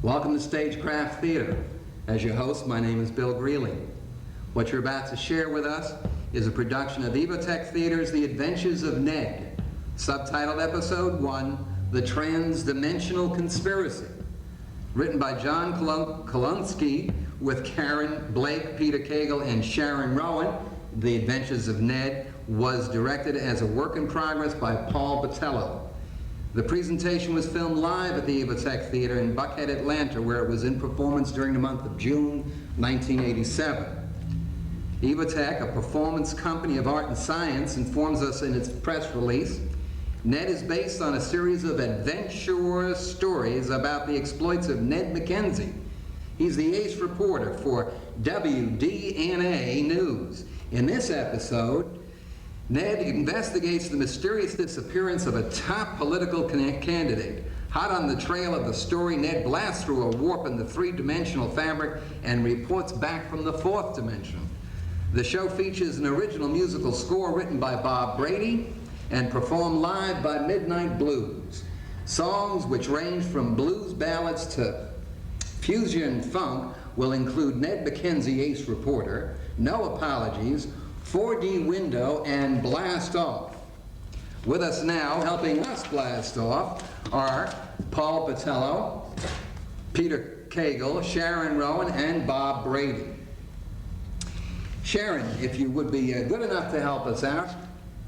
Welcome to Stagecraft Theater. As your host, my name is Bill Greeley. What you're about to share with us is a production of Evoteck Theater's The Adventures of Ned, subtitled Episode 1, The Trans-Dimensional Conspiracy. Written by John Kolonsky with Karen Blake, Peter Cagle, and Sharon Rowan, The Adventures of Ned was directed as a work in progress by Paul Botello. The presentation was filmed live at the Evoteck Theater in Buckhead, Atlanta, where it was in performance during the month of June 1987. Evoteck, a performance company of art and science, informs us in its press release, Ned is based on a series of adventure stories about the exploits of Ned McKenzie. He's the ace reporter for WDNA News. In this episode, Ned investigates the mysterious disappearance of a top political candidate. Hot on the trail of the story, Ned blasts through a warp in the three-dimensional fabric and reports back from the fourth dimension. The show features an original musical score written by Bob Brady and performed live by Midnight Blues. Songs which range from blues ballads to fusion funk will include Ned McKenzie, Ace Reporter, No Apologies, 4D Window, and Blast Off. With us now, helping us blast off, are Paul Botello, Peter Cagle, Sharon Rowan, and Bob Brady. Sharon, if you would be good enough to help us out,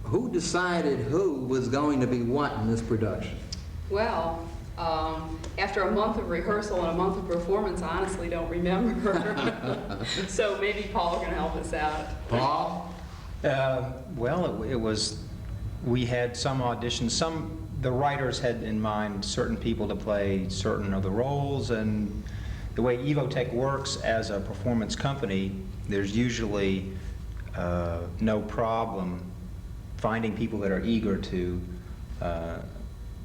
who decided who was going to be what in this production? Well, after a month of rehearsal and a month of performance, I honestly don't remember. So maybe Paul can help us out. Paul? We had some auditions. The writers had in mind certain people to play certain of the roles, and the way Evoteck works as a performance company, there's usually no problem finding people that are eager to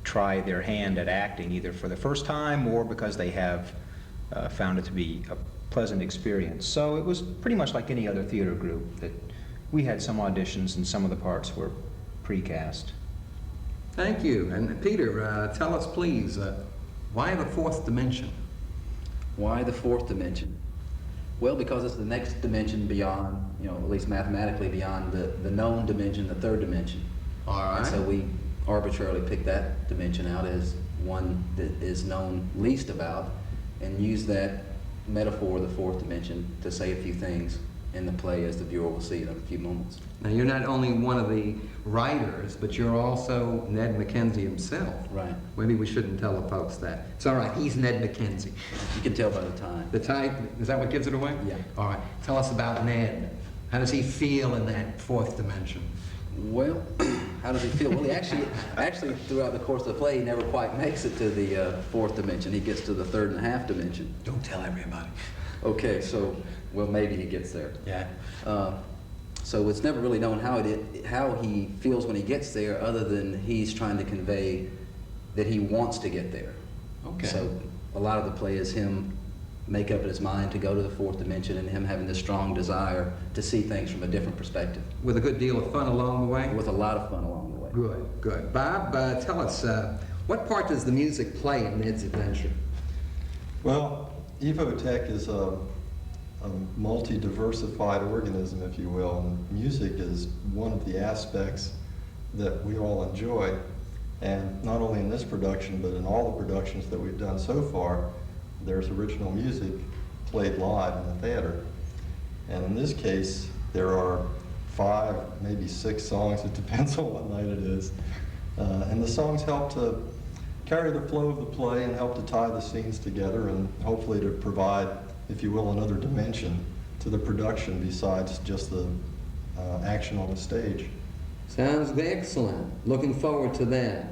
try their hand at acting, either for the first time or because they have found it to be a pleasant experience. So it was pretty much like any other theater group that we had some auditions and some of the parts were pre-cast. Thank you. And Peter, tell us please, why the fourth dimension? Why the fourth dimension? Well, because it's the next dimension beyond, at least mathematically beyond the known dimension, the third dimension. All right. And so we arbitrarily picked that dimension out as one that is known least about and use that metaphor, the fourth dimension, to say a few things in the play as the viewer will see it in a few moments. Now, you're not only one of the writers, but you're also Ned McKenzie himself. Right. Maybe we shouldn't tell the folks that. It's all right, he's Ned McKenzie. You can tell by the time. The type, is that what gives it away? Yeah. All right, tell us about Ned. How does he feel in that fourth dimension? Well, how does he feel? Well, he actually throughout the course of the play, he never quite makes it to the fourth dimension. He gets to the third and a half dimension. Don't tell everybody. Okay, so, well, maybe he gets there. Yeah. So it's never really known how he feels when he gets there, other than he's trying to convey that he wants to get there. Okay. So a lot of the play is him make up his mind to go to the fourth dimension and him having this strong desire to see things from a different perspective. With a good deal of fun along the way? With a lot of fun along the way. Good, good. Bob, tell us, what part does the music play in Ned's adventure? Well, Evoteck is a multi-diversified organism, if you will, and music is one of the aspects that we all enjoy. And not only in this production, but in all the productions that we've done so far, there's original music played live in the theater. And in this case, there are 5, maybe 6 songs, it depends on what night it is. And the songs help to carry the flow of the play and help to tie the scenes together and hopefully to provide, if you will, another dimension to the production besides just the action on the stage. Sounds excellent. Looking forward to that.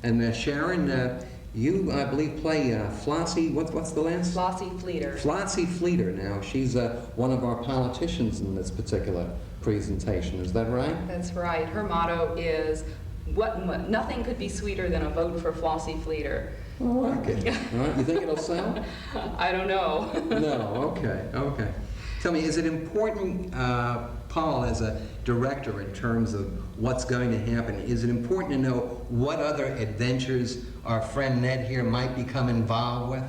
And Sharon, you, I believe, play Flossie, what's the last? Flossie Fleeter. Flossie Fleeter. Now, she's one of our politicians in this particular presentation. Is that right? That's right. Her motto is, nothing could be sweeter than a vote for Flossie Fleeter. I like it. All right. You think it'll sell? I don't know. No. Okay. Okay. Tell me, is it important, Paul, as a director, in terms of what's going to happen, is it important to know what other adventures our friend Ned here might become involved with?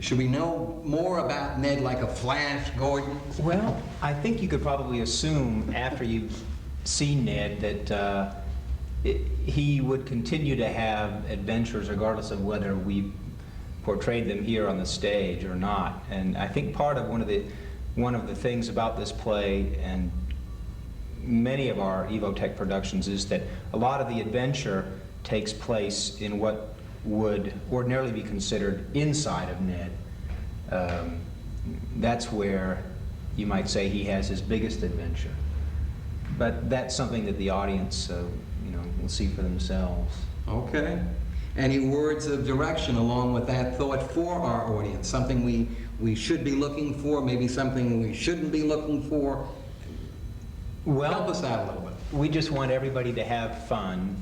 Should we know more about Ned like a Flash Gordon? Well, I think you could probably assume after you've seen Ned that he would continue to have adventures regardless of whether we portrayed them here on the stage or not. And I think part of one of the things about this play and many of our Evoteck productions is that a lot of the adventure takes place in what would ordinarily be considered inside of Ned. That's where you might say he has his biggest adventure. But that's something that the audience, will see for themselves. Okay. Any words of direction along with that thought for our audience? Something we should be looking for, maybe something we shouldn't be looking for? Well, help us out a little bit. We just want everybody to have fun,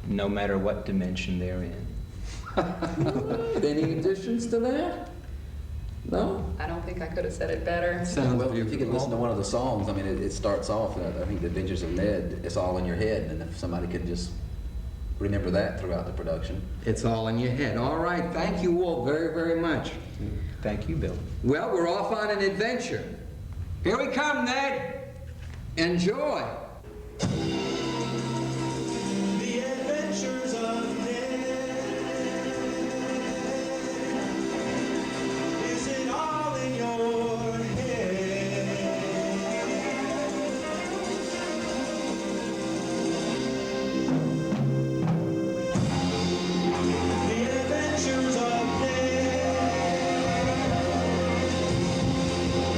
no matter what dimension they're in. Any additions to that? No? I don't think I could have said it better. Sounds Well, if you beautiful. could listen to one of the songs, I mean, it starts off, I think, The Adventures of Ned, it's all in your head, and if somebody could just remember that throughout the production. It's all in your head. All right, thank you all very, very much. Thank you, Bill. Well, we're off on an adventure. Here we come, Ned. Enjoy. The Adventures of Ned. Is it all in your head? The Adventures of Ned.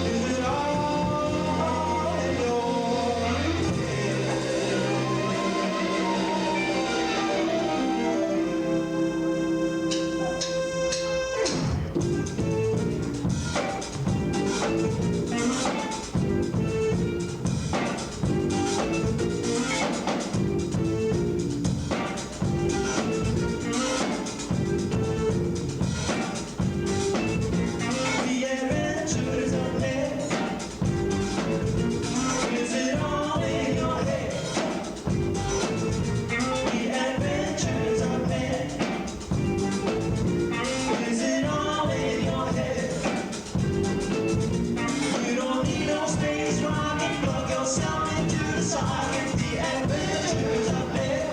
Is it all in your The Adventures of Ned. Is it all in your head? The Adventures of Ned. Is it all in your head? You don't need no space rocket, plug yourself into the socket. The Adventures of Ned.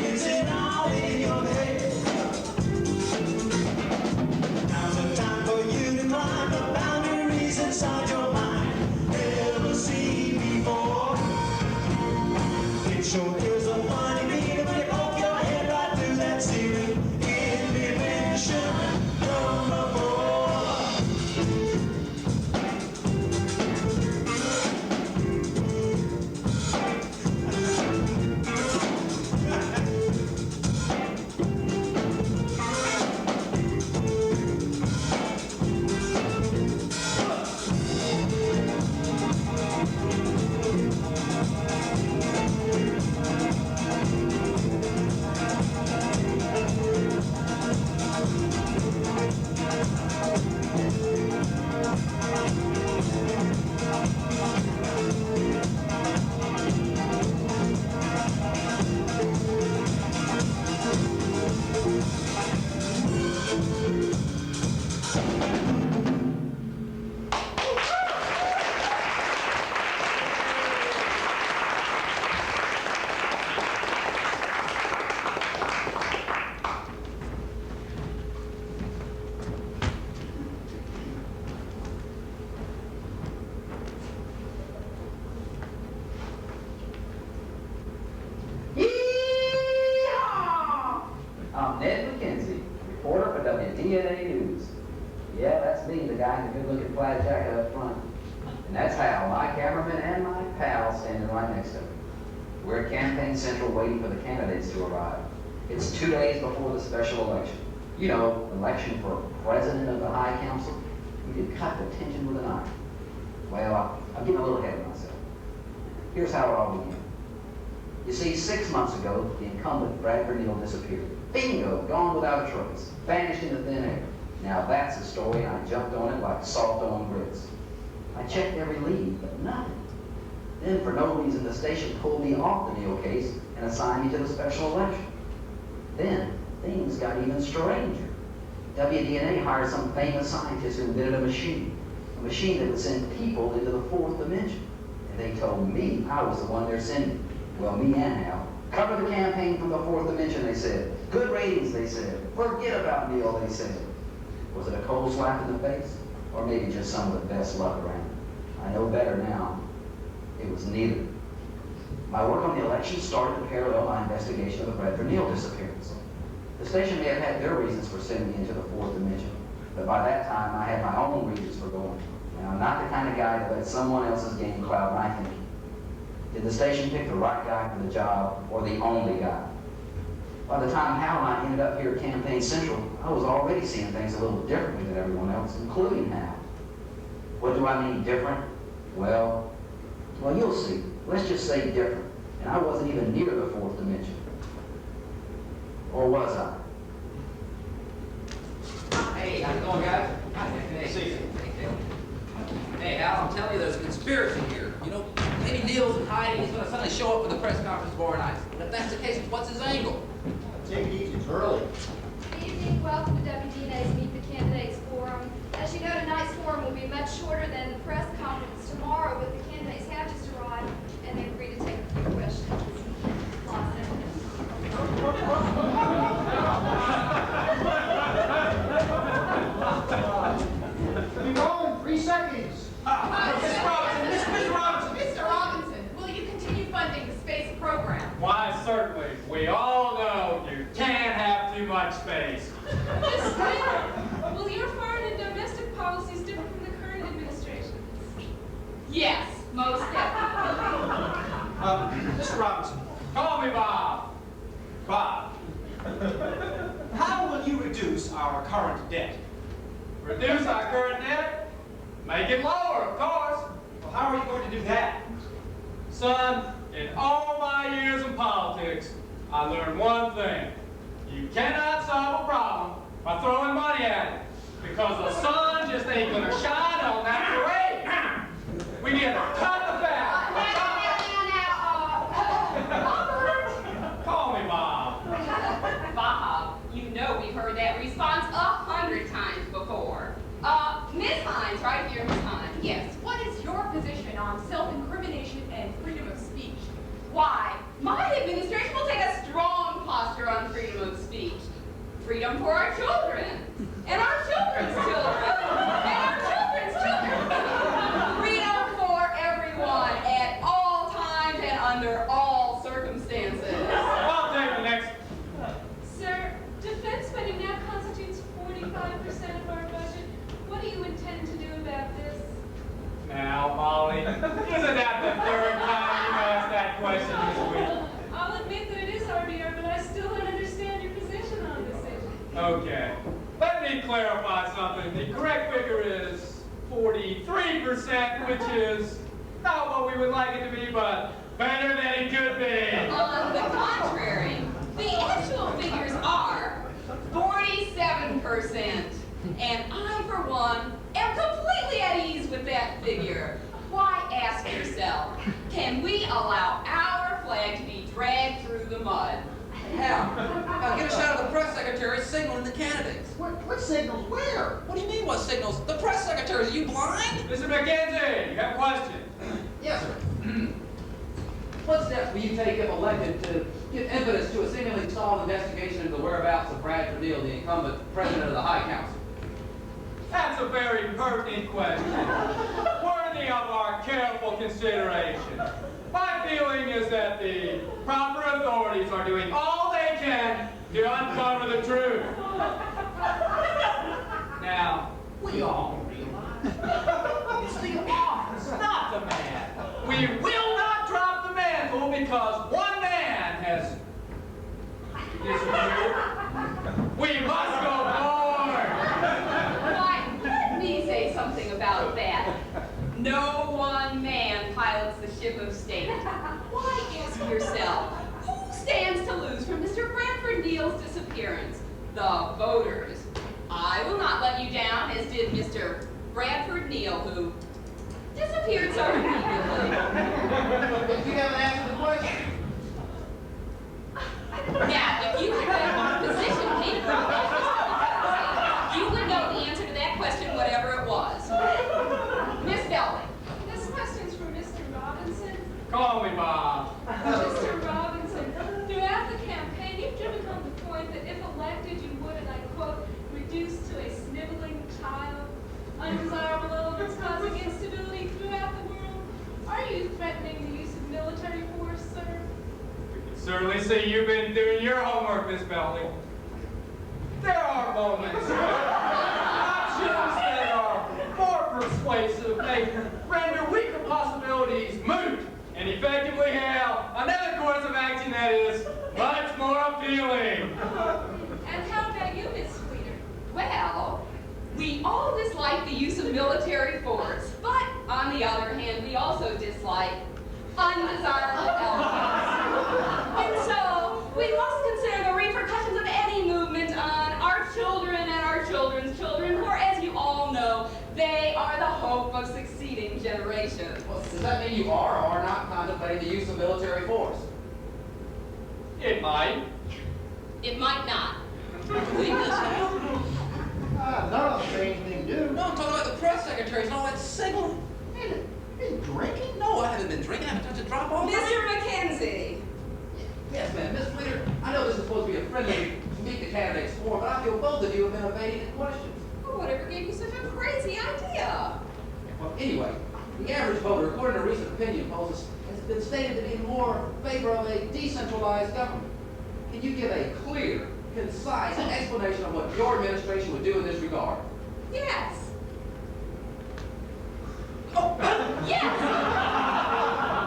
Is it all in your head? Now's the time for you to climb the boundaries inside your mind. Never seen before. It sure is a funny feeling when you poke your head right through that ceiling. In dimension number 4. I'm Ned McKenzie, reporter for WDNA News. Yeah, that's me, the guy in the good-looking plaid jacket up front. And that's Hal, my cameraman and my pal, standing right next to me. We're at Campaign Central waiting for the candidates to arrive. It's 2 days before the special election. You know, election for president of the High Council. We could cut the tension with a knife. Well, I'm getting a little ahead of myself. Here's how it all began. You see, 6 months ago, the incumbent Bradford Neal disappeared. Bingo, gone without a trace, vanished into thin air. Now that's the story, and I jumped on it like salt on grits. I checked every lead, but nothing. Then, for no reason, the station pulled me off the Neal case and assigned me to the special election. Then, things got even stranger. WDNA hired some famous scientist who invented a machine that would send people into the fourth dimension. And they told me I was the one they're sending. Well, me and Hal. Cover the campaign from the fourth dimension, they said. Good ratings, they said. Forget about Neil, they said. Was it a cold slap in the face? Or maybe just some of the best luck around? I know better now. It was neither. My work on the election started to parallel my investigation of the Bradford Neal disappearance. The station may have had their reasons for sending me into the fourth dimension, but by that time I had my own reasons for going. And I'm not the kind of guy that lets someone else's game cloud my thinking. Did the station pick the right guy for the job, or the only guy? By the time Hal and I ended up here at Campaign Central, I was already seeing things a little differently than everyone else, including Hal. What do I mean different? Well, you'll see. Let's just say different. And I wasn't even near the fourth dimension. Or was I? Hey, how's it going, guys? Hey, see you. Hey, Al, I'm telling you, there's a conspiracy here. You know, maybe Neil's in hiding. He's going to suddenly show up for the press conference tomorrow night. And if that's the case, what's his angle? Take it easy, it's early. Good evening, welcome to WDNA's Meet the Candidates Forum. As you know, tonight's forum will be much shorter than the press conference tomorrow, but the candidates have just arrived, and they're free to take a few questions. Be rolling, 3 seconds. Mr. Robinson, will you continue funding the space program? Why, certainly. We all know you can't have too much space. Ms. Smith, will your foreign and domestic policies differ from the current administration? Yes, most definitely. Mr. Robinson. Call me Bob. Bob. How will you reduce our current debt? Reduce our current debt? Make it lower, of course. Well, how are you going to do that? Son, in all my years in politics, I learned one thing. You cannot solve a problem by throwing money at it, because the sun just ain't gonna shine on that parade. We need to cut the fat. Call me Bob. Bob, you know we've heard that response 100 times before. Ms. Hines, right here, Ms. Hines. Yes, what is your position on self-incrimination and freedom of speech? Why, my administration will take a strong posture on freedom of speech. Freedom for our children, and our children's children, and our children's children. Freedom for everyone at all times and under all circumstances. I'll take the next. Sir, defense spending now constitutes 45% of our budget. What do you intend to do about this? Now, Molly, isn't that the third time you've asked that question this week? I'll admit that it is RBR, but I still don't understand your position on this issue. Okay. Let me clarify something. The correct figure is 43%, which is not what we would like it to be, but better than it could be. On the contrary, the actual figures are 47%. And I, for one, am completely at ease with that figure. Why, ask yourself, can we allow our flag to be dragged through the mud? Hal, get a shot of the press secretary signaling the candidates. What signals where? What do you mean, what signals? The press secretary, are you blind? Mr. McKenzie, you have a question? Yes, sir. What steps will you take if elected to give impetus to a seemingly stalled investigation into the whereabouts of Bradford Neal, the incumbent president of the High Council? That's a very pertinent question, worthy of our careful consideration. My feeling is that the proper authorities are doing all they can to uncover the truth. Now, we all realize it's the office, not the man. We will not drop the mantle because one man has disappeared. We must go forward. Why, let me say something about that. No one man pilots the ship of state. Why, ask yourself, who stands to lose from Mr. Bradford Neal's disappearance? The voters. I will not let you down, as did Mr. Bradford Neal, who disappeared so immediately. You haven't answered the question. Now, if you had been in my position, Peter, clearly see you've been doing your homework, Miss Belding. There are moments when options that are more persuasive may render weaker possibilities moot and effectively hail another course of action that is much more appealing. And how about you, Miss Sweeter? Well, we all dislike the use of military force, but on the other hand, we also dislike undesirable elements. And so, we must consider the repercussions of any movement on our children and our children's children, for as you all know, they are the hope of succeeding generations. Well, does that mean you are or are not contemplating the use of military force? It might. It might not. Leave this now. None of them say anything new. No, I'm talking about the press secretaries and all that signaling. Been drinking? No, I haven't been drinking. I haven't touched a drop all night. Mr. Mackenzie. Yes, ma'am. Miss Fleeter, I know this is supposed to be a friendly meet the candidates forum, but I feel both of you have been evading the questions. Well, whatever gave you such a crazy idea? Well, anyway, the average voter, according to recent opinion polls, has been stated to be more in favor of a decentralized government. Can you give a clear, concise explanation of what your administration would do in this regard? Yes. Oh, yes!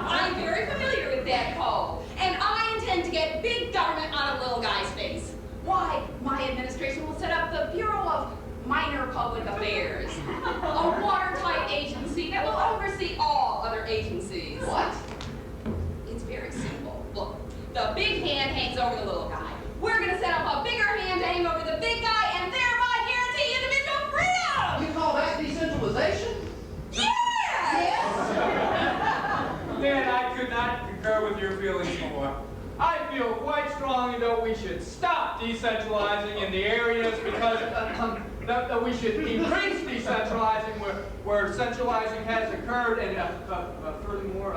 I'm very familiar with that poll, and I intend to get big government out of little guy's face. Why, my administration will set up the Bureau of Minor Public Affairs, a watertight agency that will oversee all other agencies. What? It's very simple. Look, the big hand hangs over the little guy. We're going to set up a bigger hand to hang over the big guy and thereby guarantee individual freedom! You call that decentralization? Ned, I could not concur with your feelings more. I feel quite strongly, though, we should stop decentralizing in the areas because that we should increase decentralizing where centralizing has occurred, and furthermore,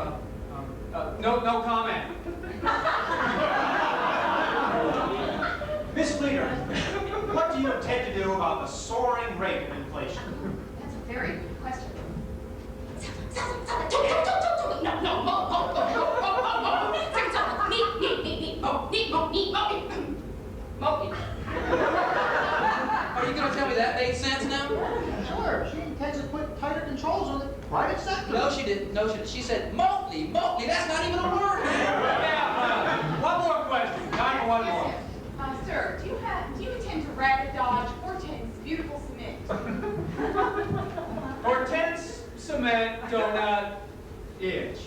no comment. Miss Fleeter, what do you intend to do about the soaring rate of inflation? That's a very good question. Are you going to tell me that made sense now? Sure, she intends to put tighter controls on the private sector. No, she didn't. No, she didn't. She said Motley. That's not even a word. Yeah, one more question. Time for one more. Sir, do you intend to rapid dodge Hortense's beautiful cement? Hortense cement donut itch.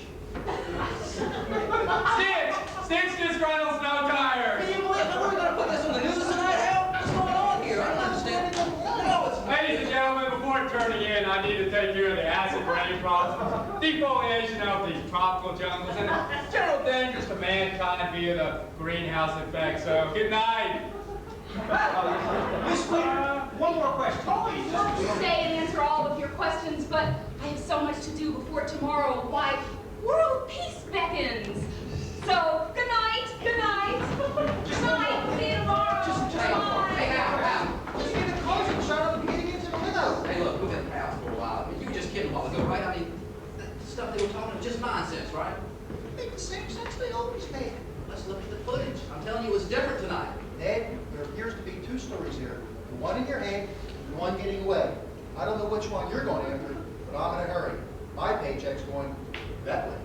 Stitch disgruntles no tires. Can you believe that we're going to put this on the news tonight, Al? What's going on here? I don't understand. No, it's Ladies and gentlemen, before turning in, I need to take care of the acid rain problems, defoliation of these tropical jungles, and the general dangers to mankind via the greenhouse effect. So, good night. Miss Fleeter, one more question, please. I'll stay and answer all of your questions, but I have so much to do before tomorrow. Why, world peace beckons. So, good night, good night. Good night, see you tomorrow. Hey, Al. Just get the cars and shut up and get into the window. Hey, look, we've been pals for a while. I mean, you were just kidding a while ago, right? I mean, that stuff they were talking was just nonsense, right? Make the same sense they always make. Let's look at the footage. I'm telling you, it was different tonight. Ned, there appears to be two stories here. The one in your hand and the one getting away. I don't know which one you're going after, but I'm in a hurry. My paycheck's going that way.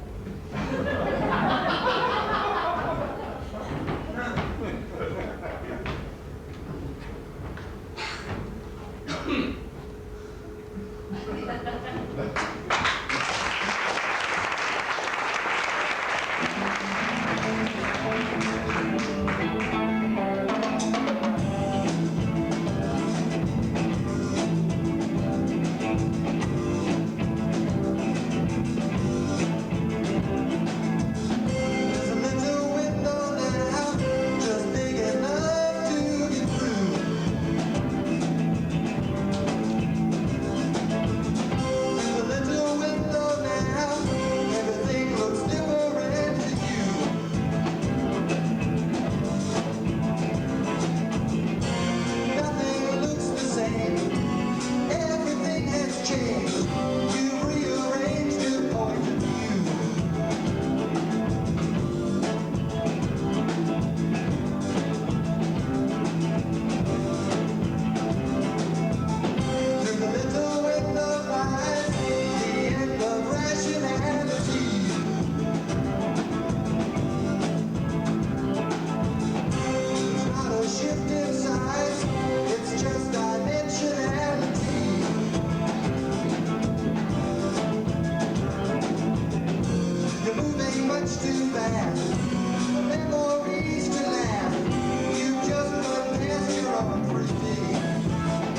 on 3D.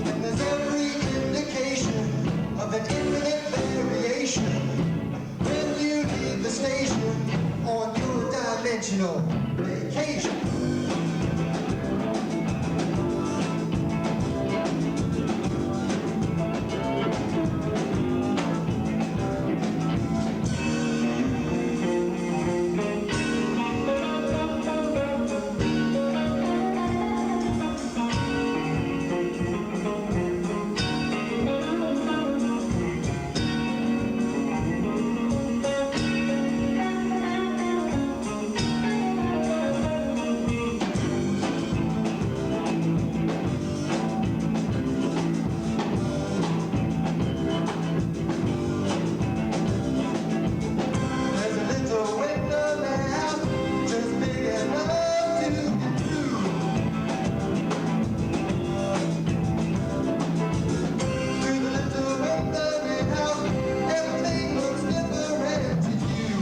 And there's every indication of an infinite variation when you leave the station on your dimensional vacation. There's a little window now, just big enough to get through. Through the little window now, everything looks different to you.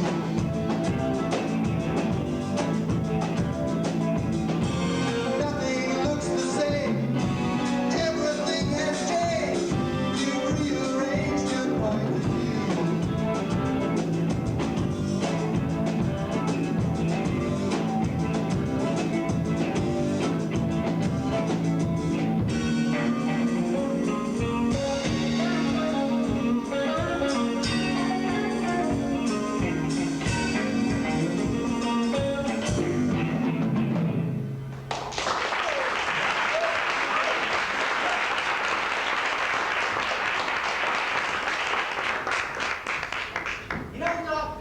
Nothing looks the same, everything has changed. You've rearranged your point of view. You know, Doc,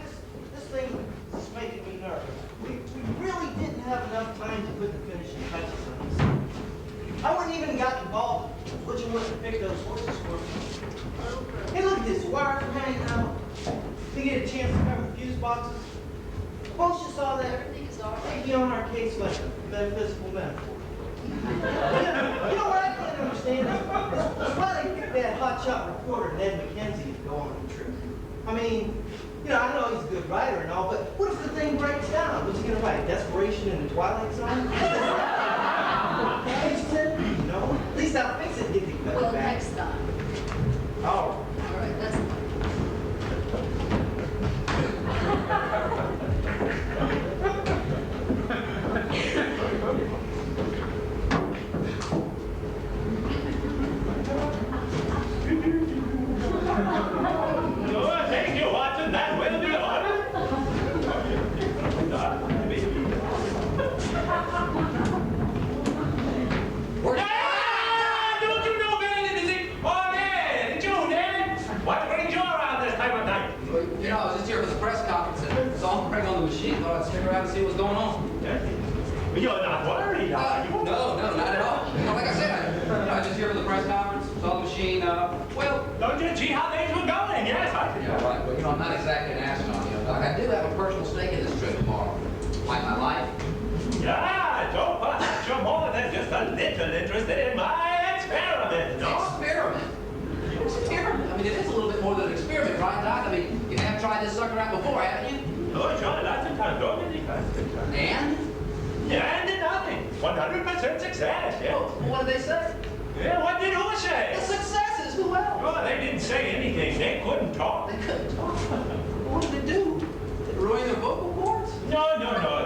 this thing is making me nervous. We really didn't have enough time to put the finishing touches on this. I wouldn't even got involved looking what to pick those horses for me. Hey, look at this, wires are hanging out. Did you get a chance to cover the fuse boxes? Suppose you saw that everything is all right. Maybe on our case like a metaphysical metaphor. You know what I can't understand is why they picked that hotshot reporter Ned McKenzie to go on the trip. I mean, you know, I know he's a good writer and all, but what if the thing breaks down? What's he gonna write? Desperation in the Twilight Zone? Page 10? No. At least I'll fix it if he comes Well, back. next time. Oh. All right, that's Oh, thank you, Watson. That will be ordered. Ah, don't you know better than to think, oh, Ned, it's you, Ned. What brings you around this time of night? You know, I was just here for the press conference and saw him bring on the machine. Thought I'd stick around and see what's going on. You're not worried, are you? No, not at all. You know, like I said, I was just here for the press conference, saw the machine. Well, Don't you see how things were going? Yes, I see. yeah, right. But you know, I'm not exactly an astronaut. You know, Doc. I do have a personal stake in this trip tomorrow. Like my life. Yeah, so perhaps you're more than just a little interested in my experiment, no? Experiment. Experiment. I mean, it is a little bit more than an experiment, right, Doc? I mean, you have tried this sucker out before, haven't you? Oh, sure, lots of times, don't you? And? Yeah, and nothing. 100% success, yeah. Well, what did they say? Yeah, what did who The say? successes. Who else? Oh, they didn't say anything. They couldn't talk. They couldn't talk. What did they do? Did it ruin their vocal cords? No.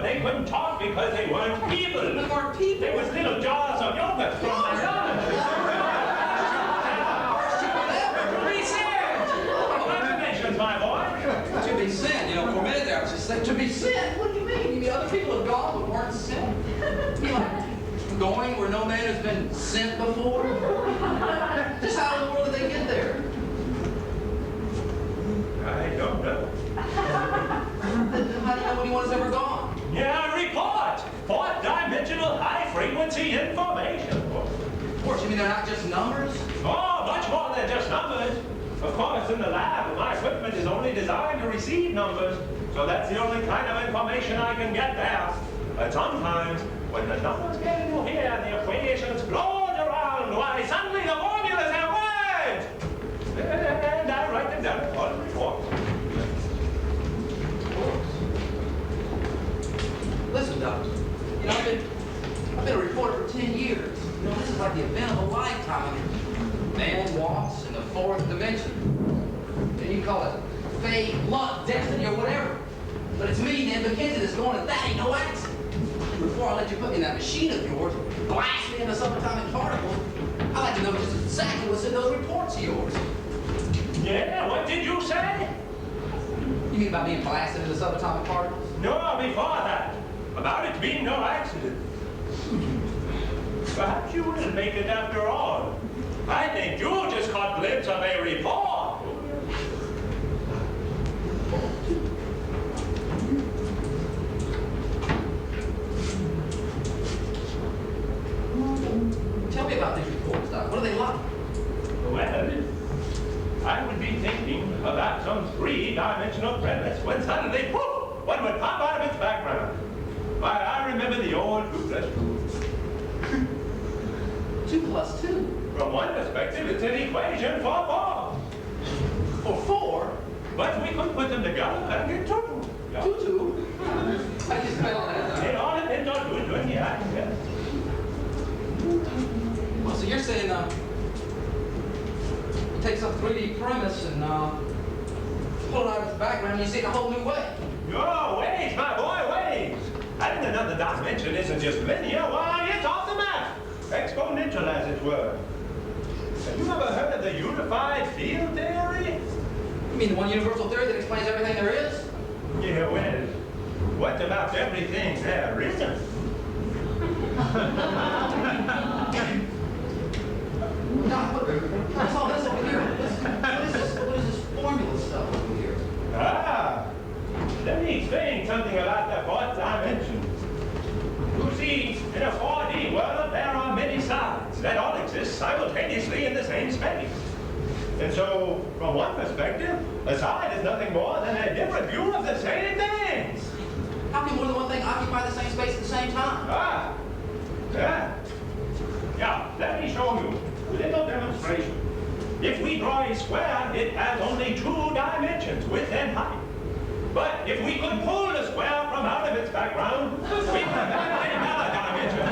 They couldn't talk because they weren't people. They weren't people. They was little jars of yogurt from their lunch. To be said. Congratulations, my boy. To be sent. You know, for a minute there, I was just saying, to be sent? What do you mean? You mean other people have gone but weren't sent? You like going where no man has been sent before? Just how in the world did they get there? I don't know. How do you know anyone has ever gone? Yeah, report. Fourth-dimensional high-frequency information. Of course, you mean they're not just numbers? Oh, much more than just numbers. Of course, in the lab, my equipment is only designed to receive numbers, so that's the only kind of information I can get there. But sometimes, when the numbers get into here and the equations float around, why, suddenly the formulas have words! And I write them down for the report. is like the event of a lifetime. Man walks in the fourth dimension. And you call it fate, luck, destiny, or whatever. But it's me, Ned McKenzie, that's going, and that ain't no accident. Before I let you put me in that machine of yours, blast me into subatomic particles, I'd like to know just exactly what's in those reports of yours. Yeah, what did you say? You mean by being blasted into subatomic particles? No, before that. About it being no accident. Perhaps you wouldn't make it after all. I think you just caught a glimpse of a report. Tell me about these reports, Doc. What are they like? Well, I would be thinking about some three-dimensional premise when suddenly, whoop, one would pop out of its background. Why, I remember the old 2 plus 2. 2 plus 2? From one perspective, it's an equation for 4. For 4? But we could put them together and get 2. Yeah. 2? How do you spell that? It all depends on who's doing the act, yes. Well, so you're saying, you take some 3D premise and pull it out of its background and you see it a whole new way. Oh, wait, my boy, wait. Adding another dimension isn't just linear, why, it's off the map. Exponential, as it were. Have you ever heard of the unified field theory? You mean the one universal theory that explains everything there is? Yeah, well, what about everything there isn't? Doc, what's all this over here? What is this formula stuff over here? Ah, let me explain something about the 4th dimension. You see, in a 4D world, there are many sides that all exist simultaneously in the same space. And so, from one perspective, a side is nothing more than a different view of the same things. How can more than one thing occupy the same space at the same time? Ah, yeah. Yeah, let me show you a little demonstration. If we draw a square, it has only 2 dimensions, width and height. But if we could pull the square from out of its background, we could have another dimension.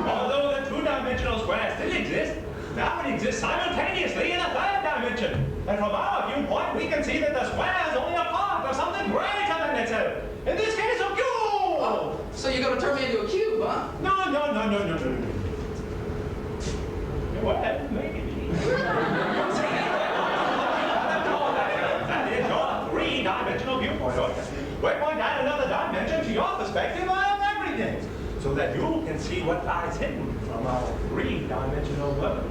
Although the 2-dimensional square still exists, now it exists simultaneously in a 3rd dimension. And from our viewpoint, we can see that the square is only a part of something greater than itself. In this case, a cube! Oh, so you're going to turn me into a cube, huh? No. Well, maybe. That is your 3-dimensional viewpoint. We're going to add another dimension to your perspective of everything, so that you can see what lies hidden from our 3-dimensional world.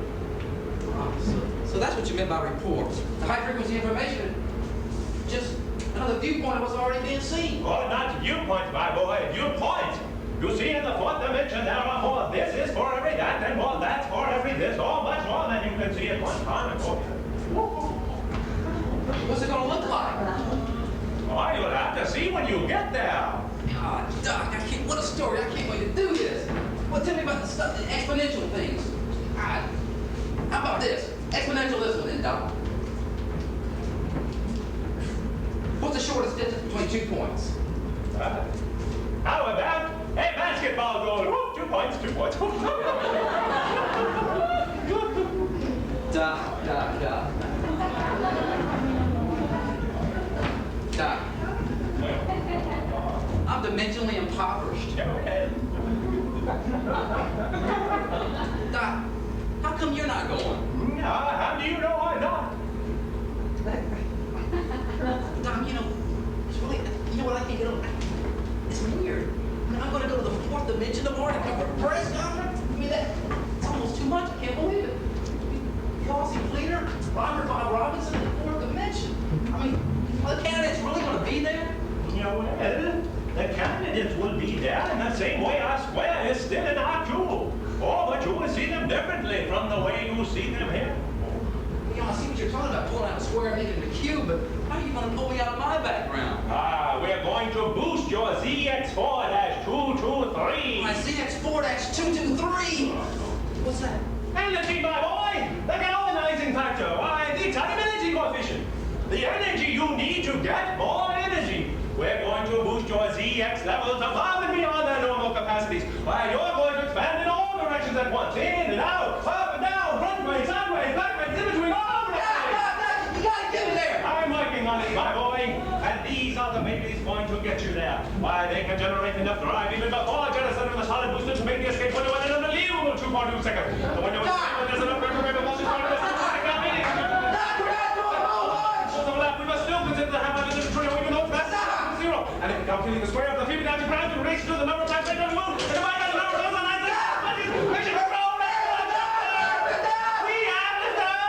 So that's what you meant by reports. The high-frequency information, just another viewpoint of what's already being seen. Oh, not viewpoints, my boy, viewpoints. You see, in the 4th dimension, there are more this is for every that, and more that's for every this, or much more than you can see at one time. What's it going to look like? Oh, you'll have to see when you get there. God, Doc, what a story. I can't wait to do this. Well, tell me about the stuff, the exponential things. How about this? Exponential this one then, Doc. What's the shortest distance between 2 points? How about a basketball goal? Whoop, 2 points, 2 points. Doc. I'm dimensionally impoverished. Doc, how come you're not going? How do you know I'm not? Doc, it's really, what I can't get over? It's weird. I'm going to go to the 4th dimension tomorrow to cover a press conference? I mean, it's almost too much. I can't believe it. Flossie Fleeter, Robert Bob Robinson in the 4th dimension. I mean, are the candidates really going to be there? Well, the candidates will be there in the same way our square is still in our cube. Oh, but you will see them differently from the way you see them here. I see what you're talking about, pulling out a square and making it a cube, but how are you going to pull me out of my background? We're going to boost your ZX4-223. My ZX4-223? What's that? Energy, my boy! The galvanizing factor. Why, the time energy coefficient. The energy you need to get more energy. We're going to boost your ZX levels above and beyond their normal capacities. Why, you're going to expand in all directions at at once. In and out, up and down, frontways, sideways, backways, in between, all over the place. You gotta get me there. I'm working on it, my boy. And these are the babies going to get you there. Why, they can generate enough drive even before jettison of the solid booster to make the escape window in an unbelievable 2.2 seconds. The window is when there's enough room to grab a motion for the we must still consider the half-life of the trio even though it's mass zero. And if you calculate the square of the Fibonacci prime to reach to the number of times they don't move, and divide by the number of times on 9 seconds, we should roll we have the time!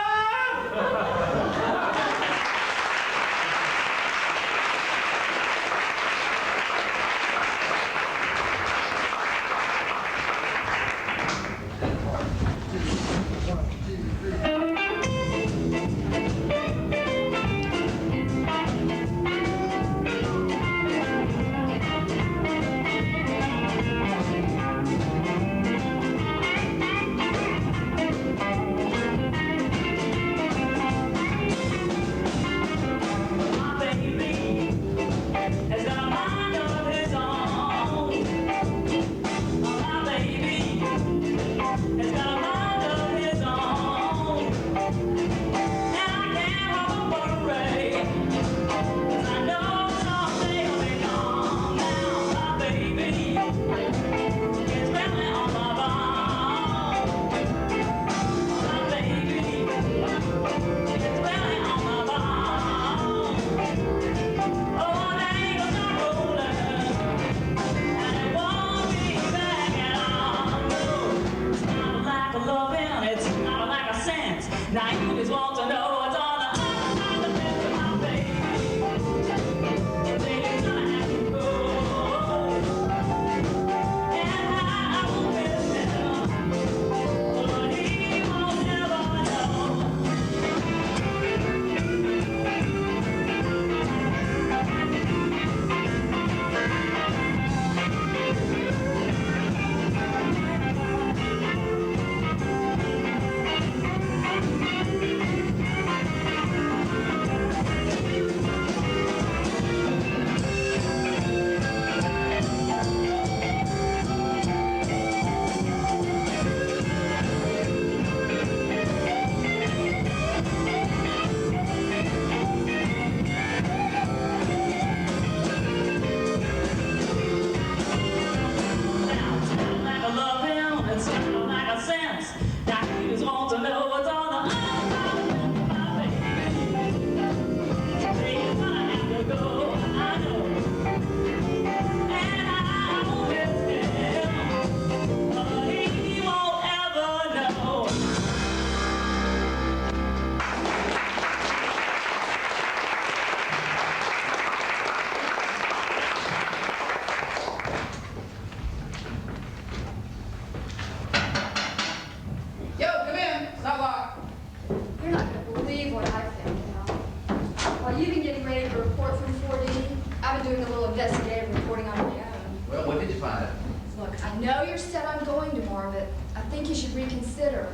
investigative reporting on my own. Well, what did you find out? Look, I know you're set on going tomorrow, but I think you should reconsider.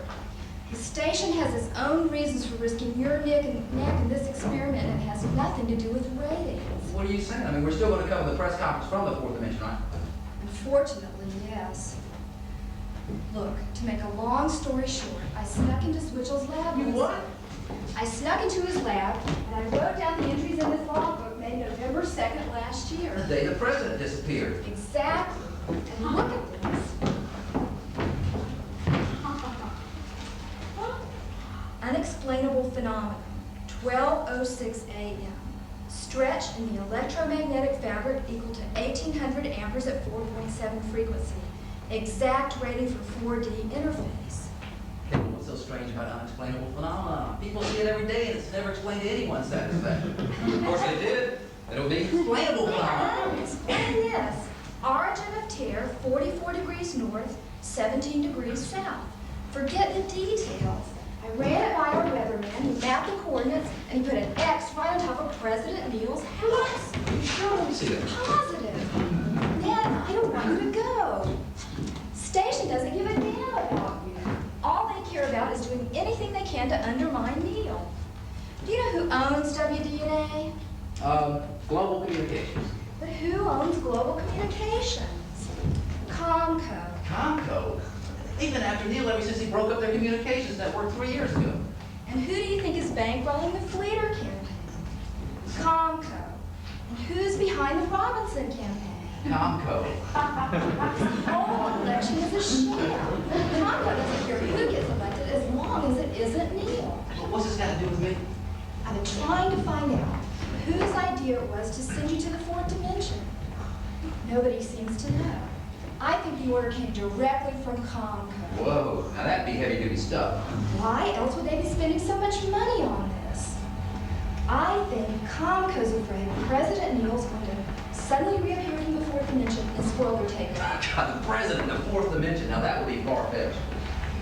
The station has its own reasons for risking your neck in this experiment, and it has nothing to do with ratings. What are you saying? I mean, we're still going to cover the press conference from the fourth dimension, right? Unfortunately, yes. Look, to make a long story short, I snuck into Switchell's lab. You what? I snuck into his lab, and I wrote down the entries in this logbook made November 2nd last year. The day the president disappeared. Exactly. And look at this. Unexplainable phenomenon, 12:06 a.m. Stretch in the electromagnetic fabric equal to 1800 amperes at 4.7 frequency. Exact rating for 4D interface. Hey, what's so strange about unexplainable phenomena? People see it every day and it's never explained to anyone's satisfaction. Of course they did. It'll be explainable phenomena. Explain this. Origin of tear, 44 degrees north, 17 degrees south. Forget the details. I ran it by our weatherman, he mapped the coordinates, and he put an X right on top of President Neal's house. You sure? Let me see that. Positive. Ned, I don't want you to go. Station doesn't give a damn about you. All they care about is doing anything they can to undermine Neal. Do you know who owns WDNA? Global Communications. But who owns Global Communications? Comco. Comco? They've been after Neil ever since he broke up their communications network 3 years ago. And who do you think is bankrolling the Fleeter campaign? Comco. And who's behind the Robinson campaign? Comco. This whole election is a sham. Comco doesn't care who gets elected as long as it isn't Neil. But what's this got to do with me? I've been trying to find out whose idea it was to send you to the fourth dimension. Nobody seems to know. I think the order came directly from Comco. Whoa, now that'd be heavy-duty stuff. Why else would they be spending so much money on this? I think Comco's afraid President Neil's going to suddenly reappear from the fourth dimension and spoil their takeover. God, the president of the fourth dimension, now that would be far-fetched.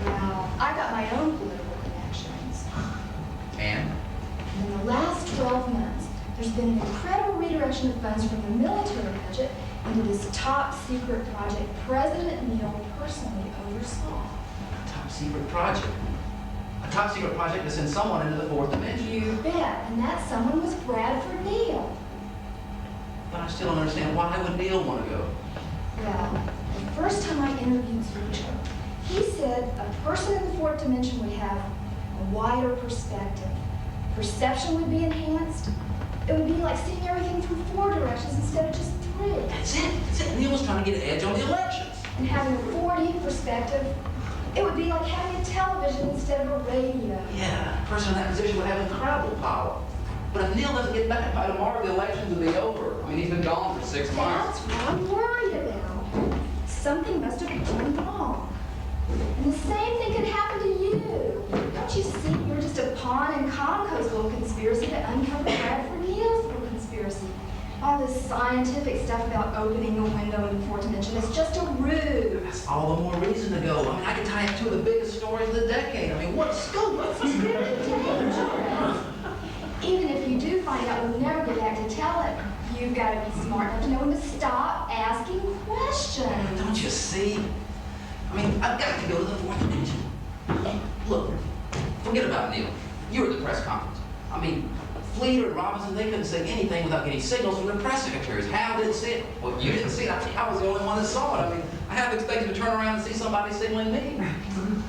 Well, I've got my own political connections. And? In the last 12 months, there's been an incredible redirection of funds from the military budget into this top-secret project President Neil personally oversaw. A top-secret project? A top-secret project to send someone into the fourth dimension? You bet, and that someone was Bradford Neil. But I still don't understand, why would Neil want to go? Well, the first time I interviewed Zwicher, he said a person in the fourth dimension would have a wider perspective. Perception would be enhanced. It would be like seeing everything from 4 directions instead of just 3. That's it. Neil was trying to get an edge on the elections. And having a 4D perspective, it would be like having a television instead of a radio. Yeah, a person in that position would have incredible power. But if Neil doesn't get back by tomorrow, the elections will be over. I mean, he's been gone for 6 months. That's what I'm worried about. Something must have gone wrong. And the same thing could happen to you. Don't you see you're just a pawn in Comco's little conspiracy to uncover Bradford Neil's little conspiracy? All this scientific stuff about opening a window in the fourth dimension is just a ruse. That's all the more reason to go. I mean, I can tie up 2 of the biggest stories of the decade. I mean, what a scoop! What's the spirit of danger? Even if you do find out we'll never get back to tell it, you've got to be smart enough to know when to stop asking questions. Don't you see? I mean, I've got to go to the fourth dimension. Look, forget about Neil. You were at the press conference. I mean, Fleeter and Robinson, they couldn't say anything without getting signals from their press secretaries. Hal didn't see it. Well, you didn't see it. I was the only one that saw it. I mean, I half expected to turn around and see somebody signaling me.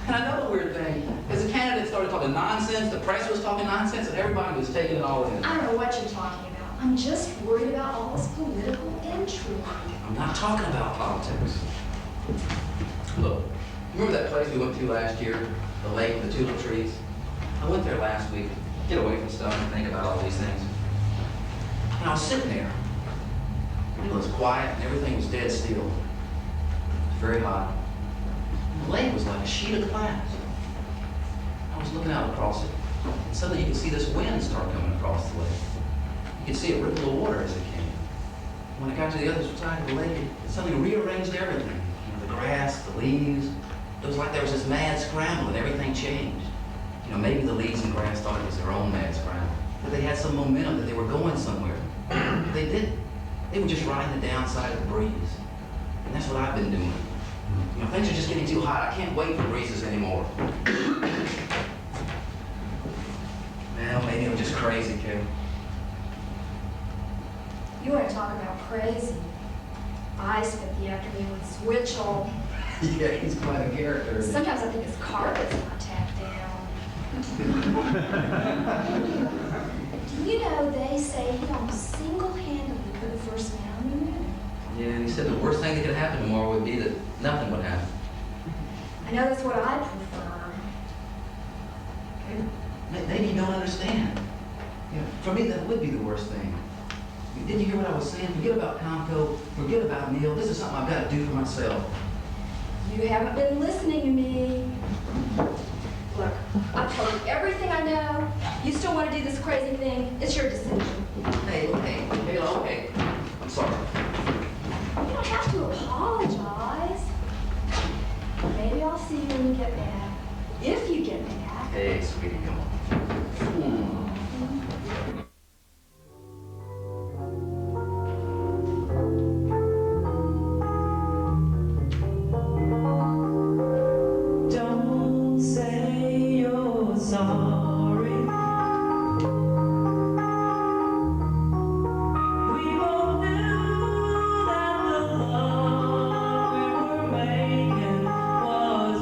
And I know the weird thing. As the candidates started talking nonsense, the press was talking nonsense, and everybody was taking it all in. I don't know what you're talking about. I'm just worried about all this political intrigue. I'm not talking about politics. Look, remember that place we went to last year? The lake with the tulip trees? I went there last week. Get away from stuff and think about all these things. And I was sitting there. It was quiet and everything was dead still. It was very hot. And the lake was like a sheet of glass. I was looking out across it. And suddenly you could see this wind start coming across the lake. You could see it ripple the water as it came. When I got to the other side of the lake, it suddenly rearranged everything. You know, the grass, the leaves. It was like there was this mad scramble and everything changed. You know, maybe the leaves and grass thought it was their own mad scramble. But they had some momentum that they were going somewhere. They didn't. They were just riding the downside of the breeze. And that's what I've been doing. You know, things are just getting too hot. I can't wait for breezes anymore. Well, maybe I'm just crazy, Kevin. You want to talk about crazy? I spent the afternoon with Switchell. Yeah, he's quite a character. Sometimes I think his carpet's not tacked down. Do you know they say he almost single-handedly put the first man on the moon? Yeah, and he said the worst thing that could happen tomorrow would be that nothing would happen. I know that's what I prefer. Maybe you don't understand. You know, for me, that would be the worst thing. Didn't you hear what I was saying? Forget about Comco, forget about Neil. This is something I've got to do for myself. You haven't been listening to me. Look, I've told you everything I know. You still want to do this crazy thing? It's your decision. Hey, okay. I'm sorry. You don't have to apologize. Maybe I'll see you when you get back. If you get back. Hey, sweetie, come on. Don't say you're sorry. We both knew that the love we were making was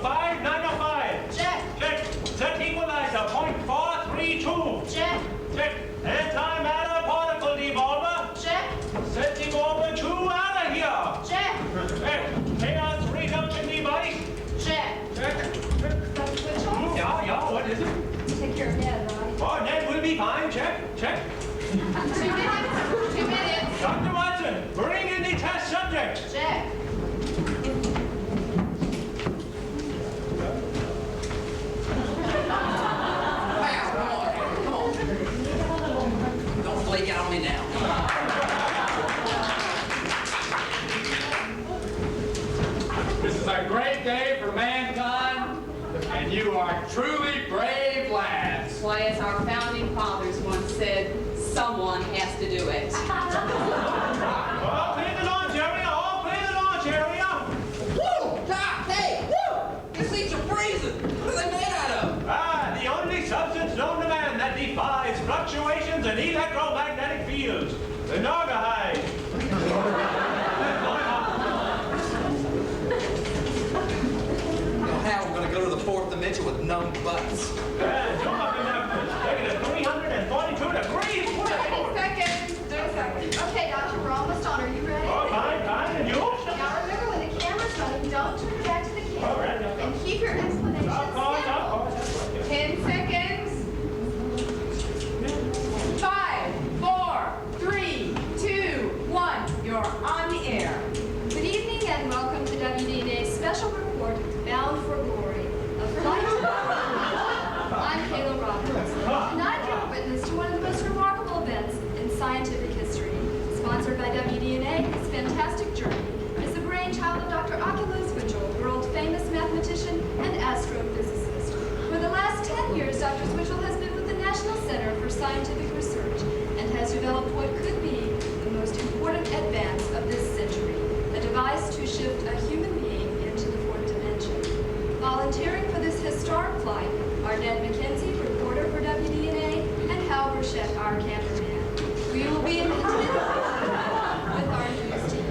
25905. Check. Check. Set equalizer, 0.432. Check. Check. Antimatter particle devolver. Check. Set devolver 2 out of here. Check. Check. Chaos reduction device. Check. Check. Dr. Switchell? Yeah, what is it? Take care of Ned, right? Oh, Ned will be fine. Check. 2 minutes. 2 minutes. Dr. Watson, bring in the test subject. Check. Come on. Don't flake out on me now. This is a great day for mankind, and you are truly brave lads. Why, as our founding fathers once said, someone has to do it. All clear the launch area. All clear the launch area. Woo! Doc, hey! Woo! These seats are freezing. What are they made out of? The only substance known to man that defies fluctuations in electromagnetic fields. The Naugahyde. How we're gonna go to the 4th dimension with numb butts? Superconductors. Taking it 342 degrees. 30 seconds. 30 seconds. Okay, Doctor, we're almost on. Are you ready? Oh, fine. And you? Now remember, when the camera's running, don't turn your back to the camera. All right. And keep your explanations Of course. simple. 10 seconds. 5, 4, 3, 2, 1. You're on the air. Good evening and welcome to WDNA's special report, Bound for Glory, of Flight to I'm Kayla Roberts. Tonight you're a witness to one of the most remarkable events in scientific history. Sponsored by WDNA, this fantastic journey is the brainchild of Dr. Oculus Switchell, world-famous mathematician and astrophysicist. For the last 10 years, Dr. Switchell has been with the National Center for Scientific Research and has developed what could be the most important advance of this century, a device to shift a human being into the 4th dimension. Volunteering for this historic flight are Ned McKenzie, reporter for WDNA, and Hal Burchett, our cameraman. We will be in intimate with our news team.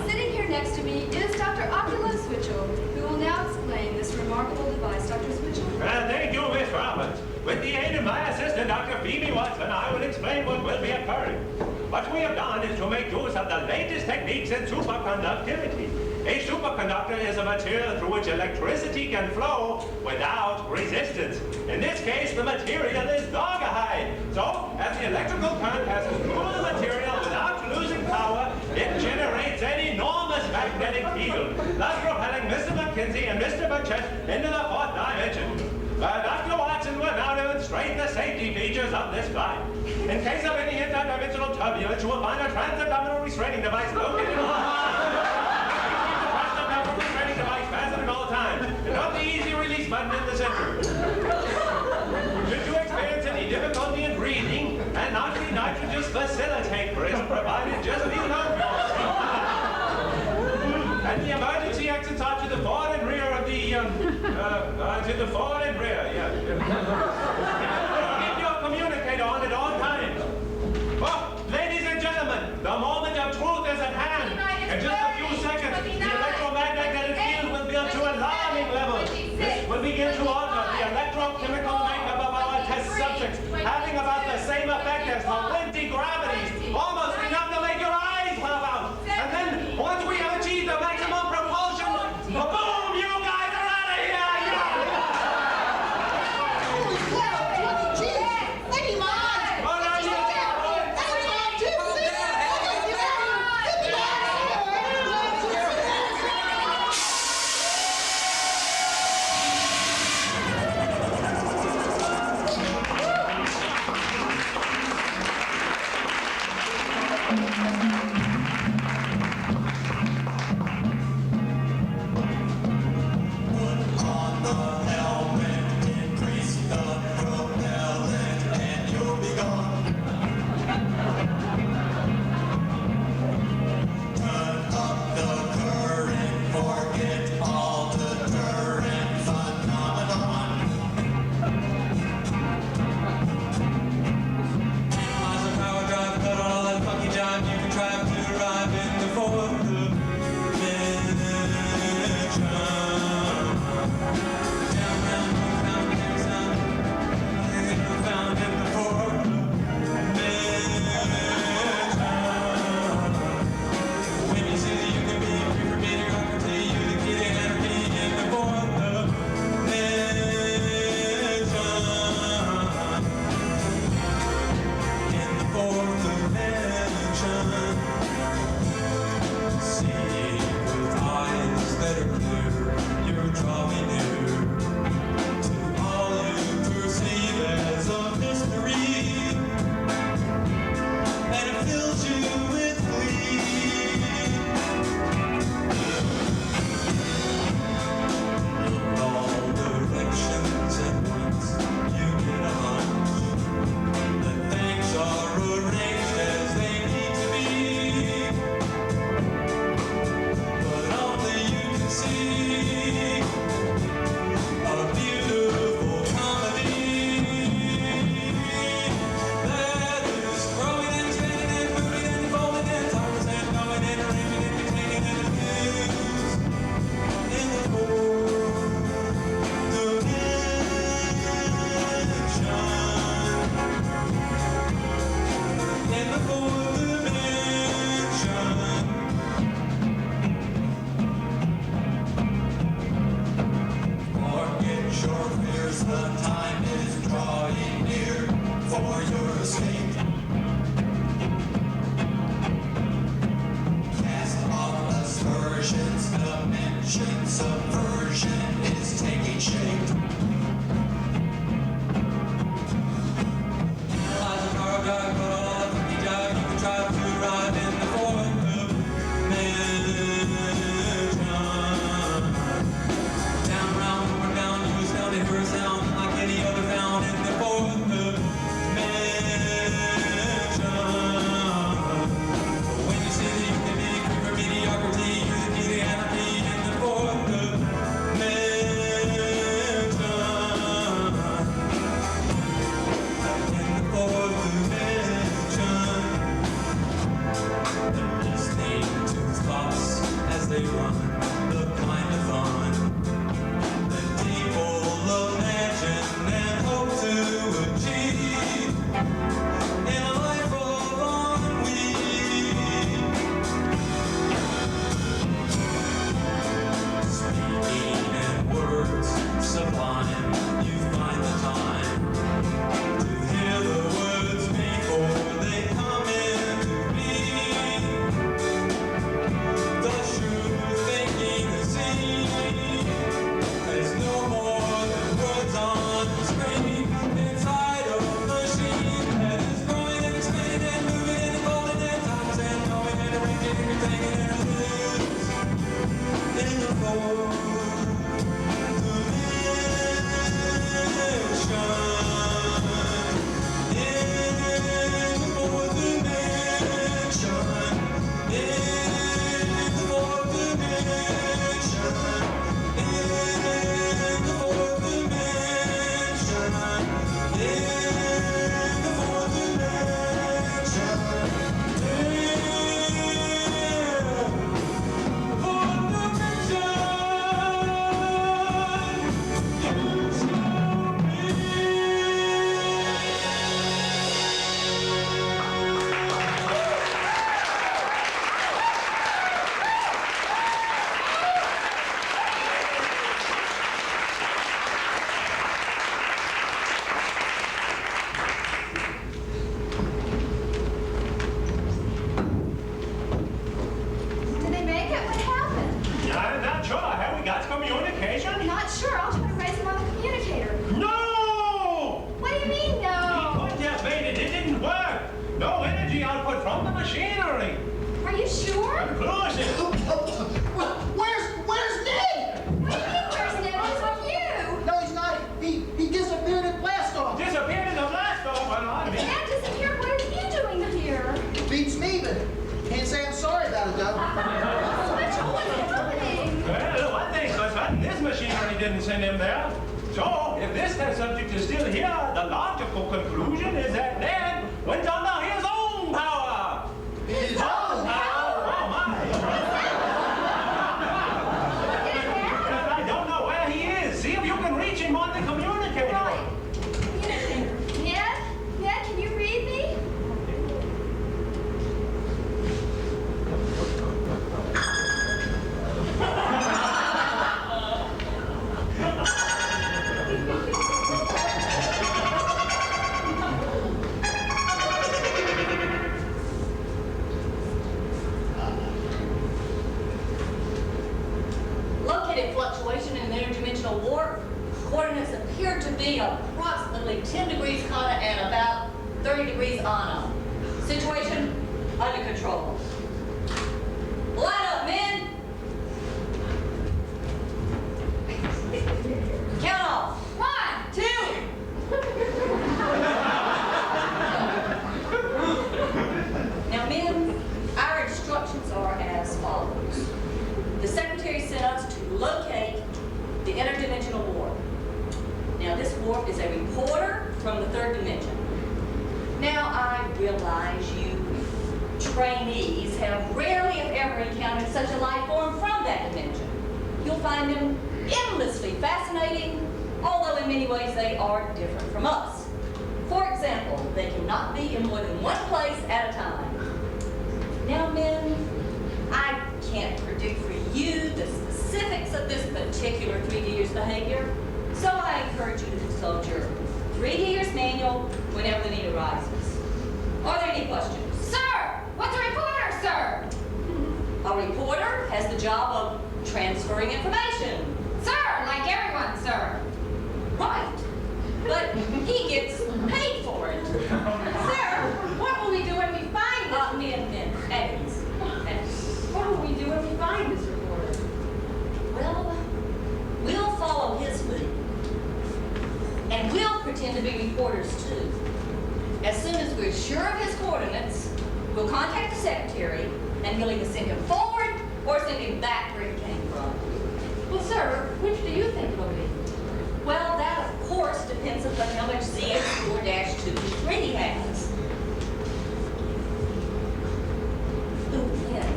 Sitting here next to me is Dr. Oculus Switchell, who will now explain this remarkable device. Dr. Switchell? Thank you, Miss Roberts. With the aid of my assistant, Dr. Phoebe Watson, I will explain what will be occurring. What we have done is to make use of the latest techniques in superconductivity. A superconductor is a material through which electricity can flow without resistance. In this case, the material is Naugahyde. So, as the electrical current passes through the material without losing power, it generates an enormous magnetic field, thus propelling Mr. McKenzie and Mr. Burchett into the 4th dimension. Dr. Watson will now demonstrate the safety features of this flight. In case of any interdimensional turbulence, you will find a transabdominal restraining device located on the transabdominal restraining device fastened at all times, and not the easy release button in the center. Should you experience any difficulty in breathing, an oxynitrogenous facilitator is provided just below your seat. And the emergency exits are to the forward and rear of the, to the forward and rear, yeah. Keep your communicator on at all times. Well, ladies and gentlemen, the moment of truth is at hand. In just a few seconds, the electromagnetic field will build to alarming levels. This will begin to alter the electrochemical makeup of our test subjects, having about the same effect as the 20 gravities, almost enough to make your eyes pop out. And then, once we have achieved the maximum propulsion, boom, you guys are out of here! the time is drawing near for your escape. Cast off aspersions, dimension subversion is taking shape. Analyze a car drive, put all the funky jive, you can try to drive in the fourth dimension. Down, round, up and down, you astound to hear a sound like any other found in the fourth dimension. When you see that you can be free from mediocrity, you can be the anarchy in the fourth dimension. In the fourth dimension, they're listening to thoughts as they run, the kind of fun that people imagine and hope to achieve in a life of ennui. Speaking in words sublime, you find the time to hear the words before they come into being. The true thinking the scene. There's no more than words on the screen. Inside a machine that is growing and expanding and moving and evolving and times and knowing and arranging everything and there it is. In the fourth Did they make it? What happened? I'm not sure. Have we got communication? Not sure. I'll try to raise him on the communicator. No! What do you mean, no? He couldn't have made it. It didn't work. No energy output from the machinery. Are you sure? Conclusion. Where's Ned? What do you mean, where's Ned? He's with you. No, he's not. He disappeared at blast off. Disappeared in the blast off. Well, I If mean, Ned disappeared, what are you doing here? Beats me, but can't say I'm sorry about it, though. What's happening? well, one thing's for certain, this machinery didn't send him there. So, if this test subject is still here, the logical conclusion is that Ned went under his own power. His own power? Oh, my. I don't know where he is. See if you can reach him on the communicator. Right. Ned, can you read me? Located fluctuation in the interdimensional warp. Coordinates appear to be approximately 10 degrees Kana and about 30 degrees Ana. Situation under control. Line up, men! Count off. 1, 2. Now, men, our instructions are as follows. The Secretary sent us to locate the interdimensional warp. Now, this warp is a reporter from the third dimension. Now, I realize you trainees have rarely, if ever, encountered such a life form from that dimension. You'll find them endlessly fascinating, although in many ways they are different from us. For example, they cannot be in more than one place at a time. Now, men, I can't predict for you the specifics of this particular 3Ders behavior, So I encourage you to consult your 3 years manual whenever the need arises. Are there any questions? Sir, what's a reporter, sir? A reporter has the job of transferring information. Sir, like everyone, sir. Right. But he gets paid for it. Sir, what will we do when we find this? Evans. What will we do when we find this reporter? Well, we'll follow his lead. And we'll pretend to be reporters too. As soon as we're sure of his coordinates, we'll contact the secretary and he'll either send him forward or send him back where he came from. Well, sir, which do you think will be? Well, that of course depends upon how much ZX4-2 he has. Ooh, yeah.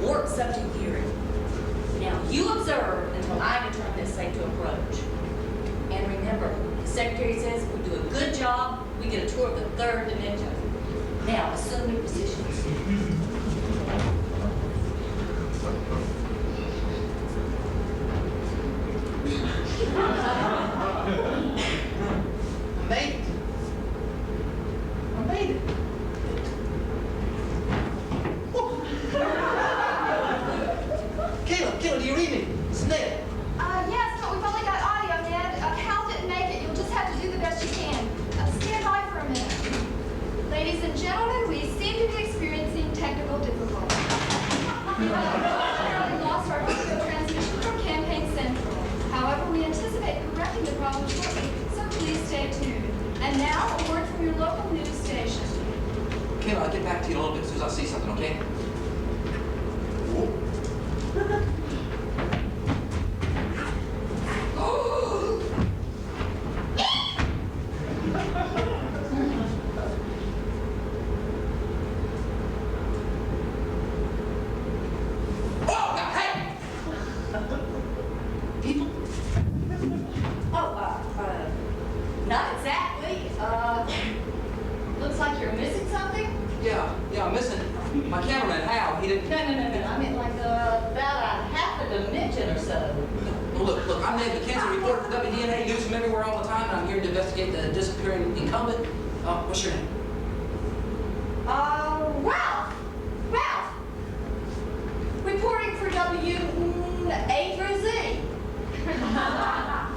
Warp subject hearing. Now, you observe until I determine it's safe to approach. And remember, the secretary says if we do a good job, we get a tour of the 3rd dimension. Now, assume your positions. I made it. I made it. Kayla, do you read me? It's Ned. Yes, but we've only got audio, Ned. Cal didn't make it. You'll just have to do the best you can. Stand by for a minute. Ladies and gentlemen, we seem to be experiencing technical difficulties. We have lost our video transmission from Campaign Central. However, we anticipate correcting the problem shortly, so please stay tuned. And now, a word from your local news station. Kayla, I'll get back to you in a little bit as soon as I see something, okay? Not exactly. Looks like you're missing something? Yeah, I'm missing my cameraman, Hal. He didn't... No. I meant like about a half a dimension or so. Well, look, I'm Ned McKenzie, reporter for WDNA News from everywhere all the time, and I'm here to investigate the disappearing incumbent. What's your name? Ralph. Reporting for A through Z.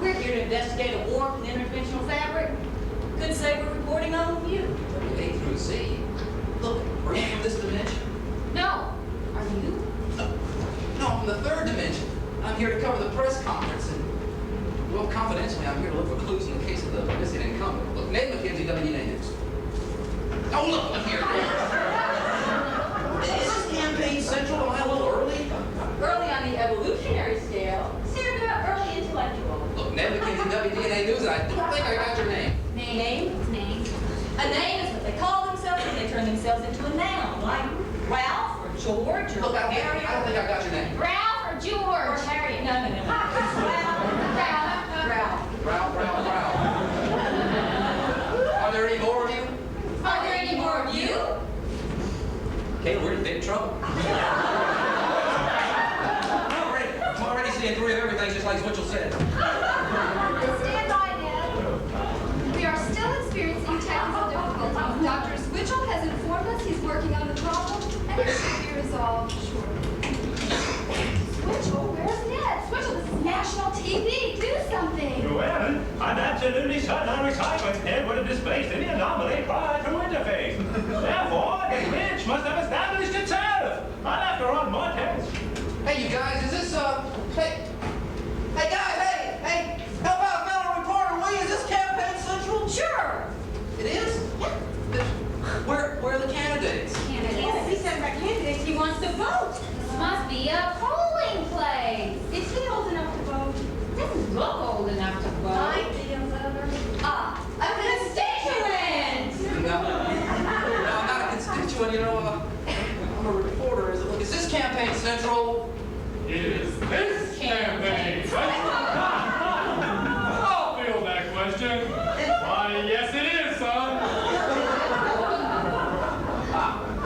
We're here to investigate a warp in interdimensional fabric. Could say we're reporting on you. A through Z. Look, are you from this dimension? No. Are you? No, I'm from the 3rd dimension. I'm here to cover the press conference, and, well, confidentially, I'm here to look for clues in the case of the missing incumbent. Look, Ned McKenzie, WDNA News. Oh, look here. Is this Campaign Central? Am I a little early? Early on the evolutionary scale. Stand about early intellectual. Look, Ned McKenzie, WDNA News, and I don't think I got your name. Name? A name is what they call themselves when they turn themselves into a noun, like Ralph or George or Look, I Harry. don't think I got your name. Ralph or George? Or Harriet. No. Ralph. Are there any more of you? Are there any more of you? Kayla, we're in big trouble. I'm already seeing 3 of everything, just like Zwitchell said. Stand by, Ned. We are still experiencing technical difficulties. Dr. Switchell has informed us he's working on the problem, and it should be resolved shortly. Switchell, where's Ned? Switchell, this is national TV. Do something. Well, I'm absolutely certain our recycling head would have displaced any anomaly prior to interface. Therefore, the glitch must have established itself. I'll have to run more tests. Hey, you guys, is this, hey, guys, hey, help out fellow reporter, will you? Is this Campaign Central? Sure. It is? Yeah. Where are the candidates? Candidates? He's talking about candidates. He wants to vote. This must be a polling place. Is he old enough to vote? Doesn't look old enough to vote. A constituent! No, I'm not a constituent, you know, I'm a reporter. Is this Campaign Central? Is this campaign? I'll field that question. Why, yes it is, son.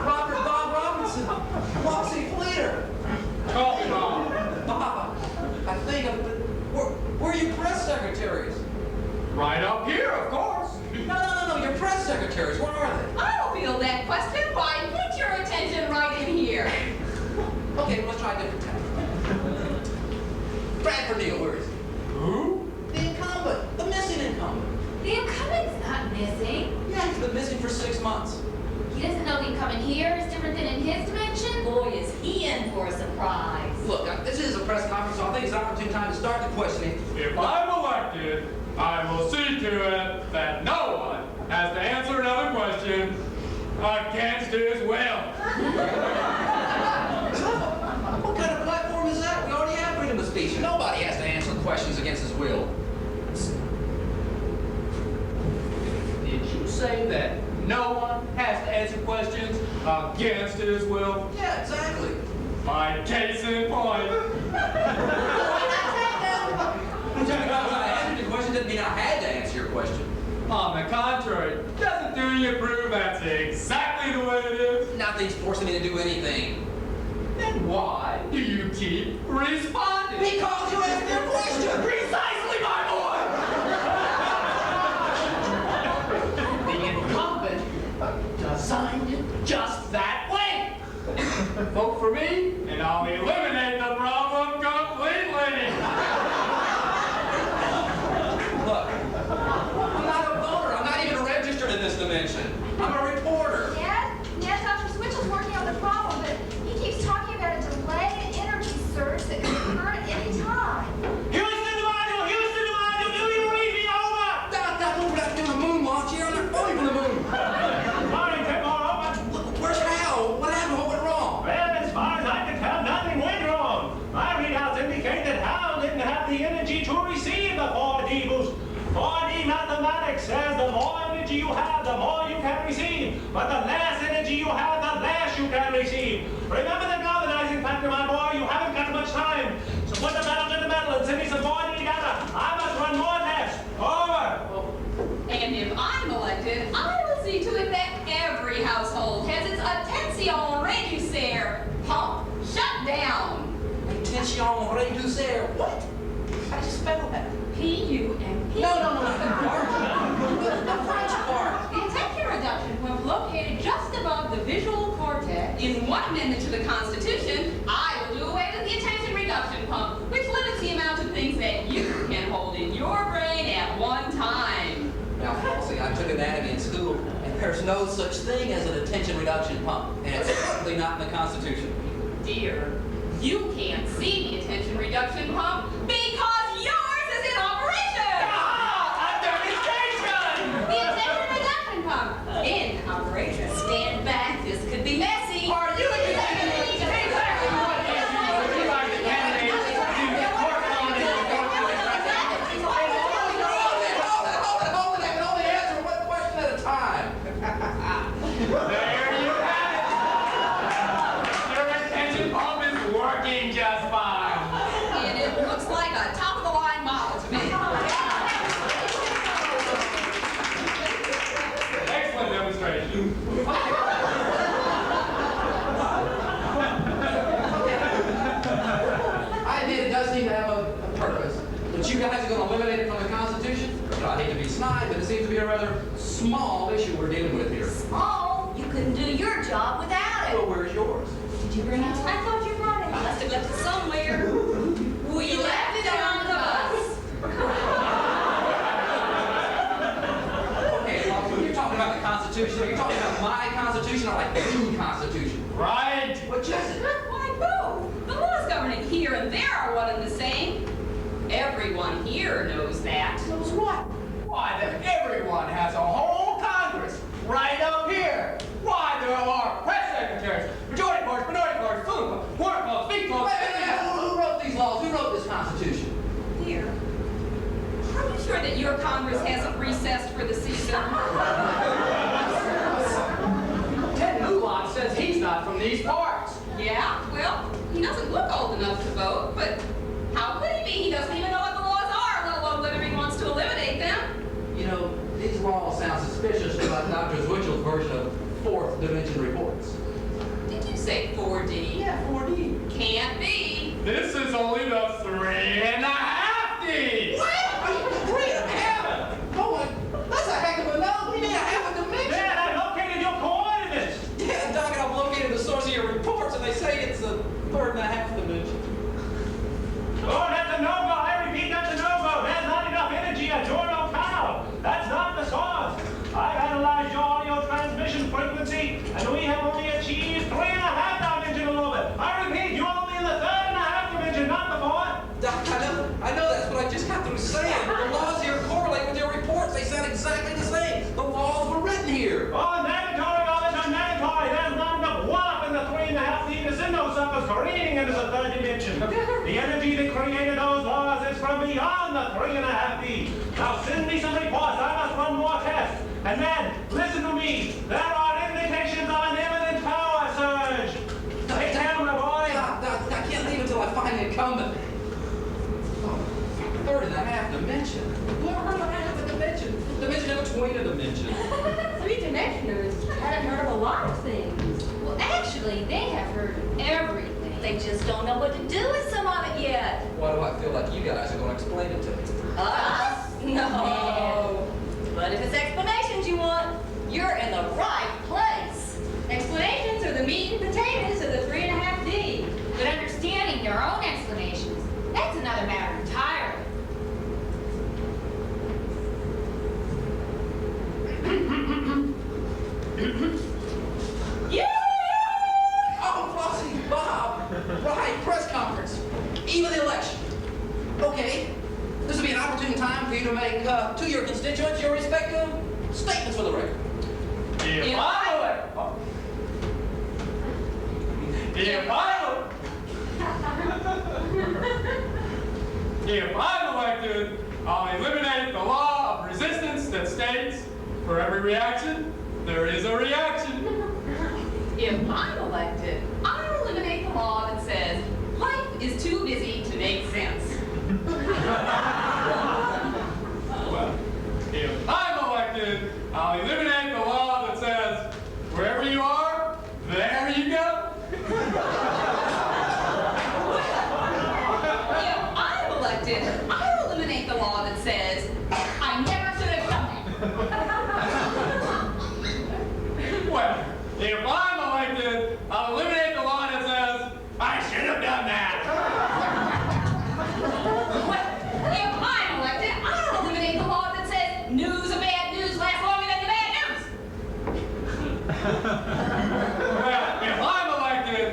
Robert Bob Robinson, Moxie Fleeter. Coffee Bob. Bob, I think, were you press secretary? Right up here, of course. No, your press secretaries, where are they? I'll field that question. Why, put your attention right in here. Okay, well, let's try a different tack. Bradford Neal, where is he? Who? The incumbent, the missing incumbent. The incumbent's not missing. Yeah, he's been missing for 6 months. He doesn't know the incumbent here is different than in his dimension. Boy, is he in for a surprise. Look, this is a press conference, so I think it's an opportune time to start the questioning. If I'm elected, I will see to it that no one has to answer another question against his will. What kind of platform is that? We already have freedom of speech. Nobody has to answer questions against his will. Did you say that no one has to answer questions against his will? Yeah, exactly. My case in point. When I answered your question doesn't mean I had to answer your question. On the contrary, doesn't do you prove that's exactly the way it is? Nothing's forcing me to do anything. Then why do you keep responding? Because you asked me a question! Precisely, my boy! The incumbent designed it just that way. Vote for me, and I'll eliminate the problem completely. Look, I'm not a voter. I'm not even registered in this dimension. I'm a reporter. Ned, Dr. Switchell's working on the problem, but he keeps talking about a delayed energy surge that could occur at any time. Houston, do you read me over? Doc, we're not doing a moon launch here. I'm not voting for the moon. Morning, Tim, over. Look, where's Hal? What happened? What went wrong? Well, as far as I can tell, nothing went wrong. My readouts indicate that Hal didn't have the energy to receive the 4D boost. 4D mathematics says the more energy you have, the more you can receive. But the less energy you have, the less you can receive. Remember the galvanizing factor, my boy. You haven't got much time. So put the metal to the metal and send me some 4D data. I must run more tests. Over. And if I'm elected, I will see to it that every household has its attention reducer pump shut down. Attention reducer. What? How do you spell that? P-U-M-P. No, the part. The French part. The attention reduction pump located just above the visual cortex. In one amendment to the Constitution, I will do away with the attention reduction pump, which limits the amount of things that you can hold in your brain at one time. Now, Flossie, I took anatomy in school, and there's no such thing as an attention reduction pump, and it's certainly not in the Constitution. Dear, you can't see the attention reduction pump because yours is in operation! A demonstration! The attention reduction pump in operation. Stand back, this could be messy. Are you exactly what is you like the candidates to work on in the Hold it. I can only answer one question at a time. There you have it. Your attention pump is working just fine. And it looks like a top-of-the-line model to me. Excellent demonstration. I admit it does seem to have a purpose, but you guys are going to eliminate it from the Constitution? I hate to be snide, but it seems to be a rather small issue we're dealing with here. Small, you couldn't do your job without it. Well, where's yours? Did you bring it? I thought you brought it. I must have left it somewhere. We left it on the bus. Okay, well, when you're talking about the Constitution, are you talking about my Constitution or like the Constitution? Right. Which is it? Why, both. The laws governing here and there are one and the same. Everyone here knows that. Knows what? Why, that everyone has a whole Congress right up here. Why, there are press secretaries, majority parties, minority parties, food clubs, work clubs, speak clubs. Who wrote these laws? Who wrote this Constitution? Here. Are you sure that your Congress hasn't recessed for the season? Ted Newlot says he's not from these parts. Yeah, well, he doesn't look old enough to vote, but how could he be? He doesn't even know what the laws are, let alone whether he wants to eliminate them. You know, these laws sound suspiciously like Dr. Zwichel's version of fourth dimension reports. Did you say 4D? Yeah, 4D. Can't be. This is only the 3.5D. What? 3.5? The energy that created those laws is from beyond the 3.5D. Now send me some reports. I must run more tests. And then, listen to me. There are indications of an imminent power surge. Hey, camera boy. I can't leave until I find the incumbent. Oh, 3.5 dimension. Who ever heard of a half a dimension? Dimension in between a dimension. Three-dimensioners haven't heard of a lot of things. Well, actually, they have heard of everything. They just don't know what to do with some of it yet. Why do I feel like you guys are going to explain it to me? Us? No. But if it's explanations you want, you're in the right place. Explanations are the meat and potatoes of the 3.5D. But understanding your own explanations, that's another matter entirely. Oh, Flossie, Bob. Right, press conference. Eve of the election. Okay. This will be an opportune time for you to make to your constituents your respective statements for the record. If I'm elected, I'll eliminate the law of resistance that states, for every reaction, there is a reaction. If I'm elected, I'll eliminate the law that says life is too busy to make sense. Well, if I'm elected, I'll eliminate the law that says, wherever you are, there you go. If I'm elected, I'll eliminate the law that says I never should have done that. Well, if I'm elected, I'll eliminate the law that says, I should have done that. If I'm elected, I'll eliminate the law that says news of bad news lasts longer than the bad news. Well, if I'm elected,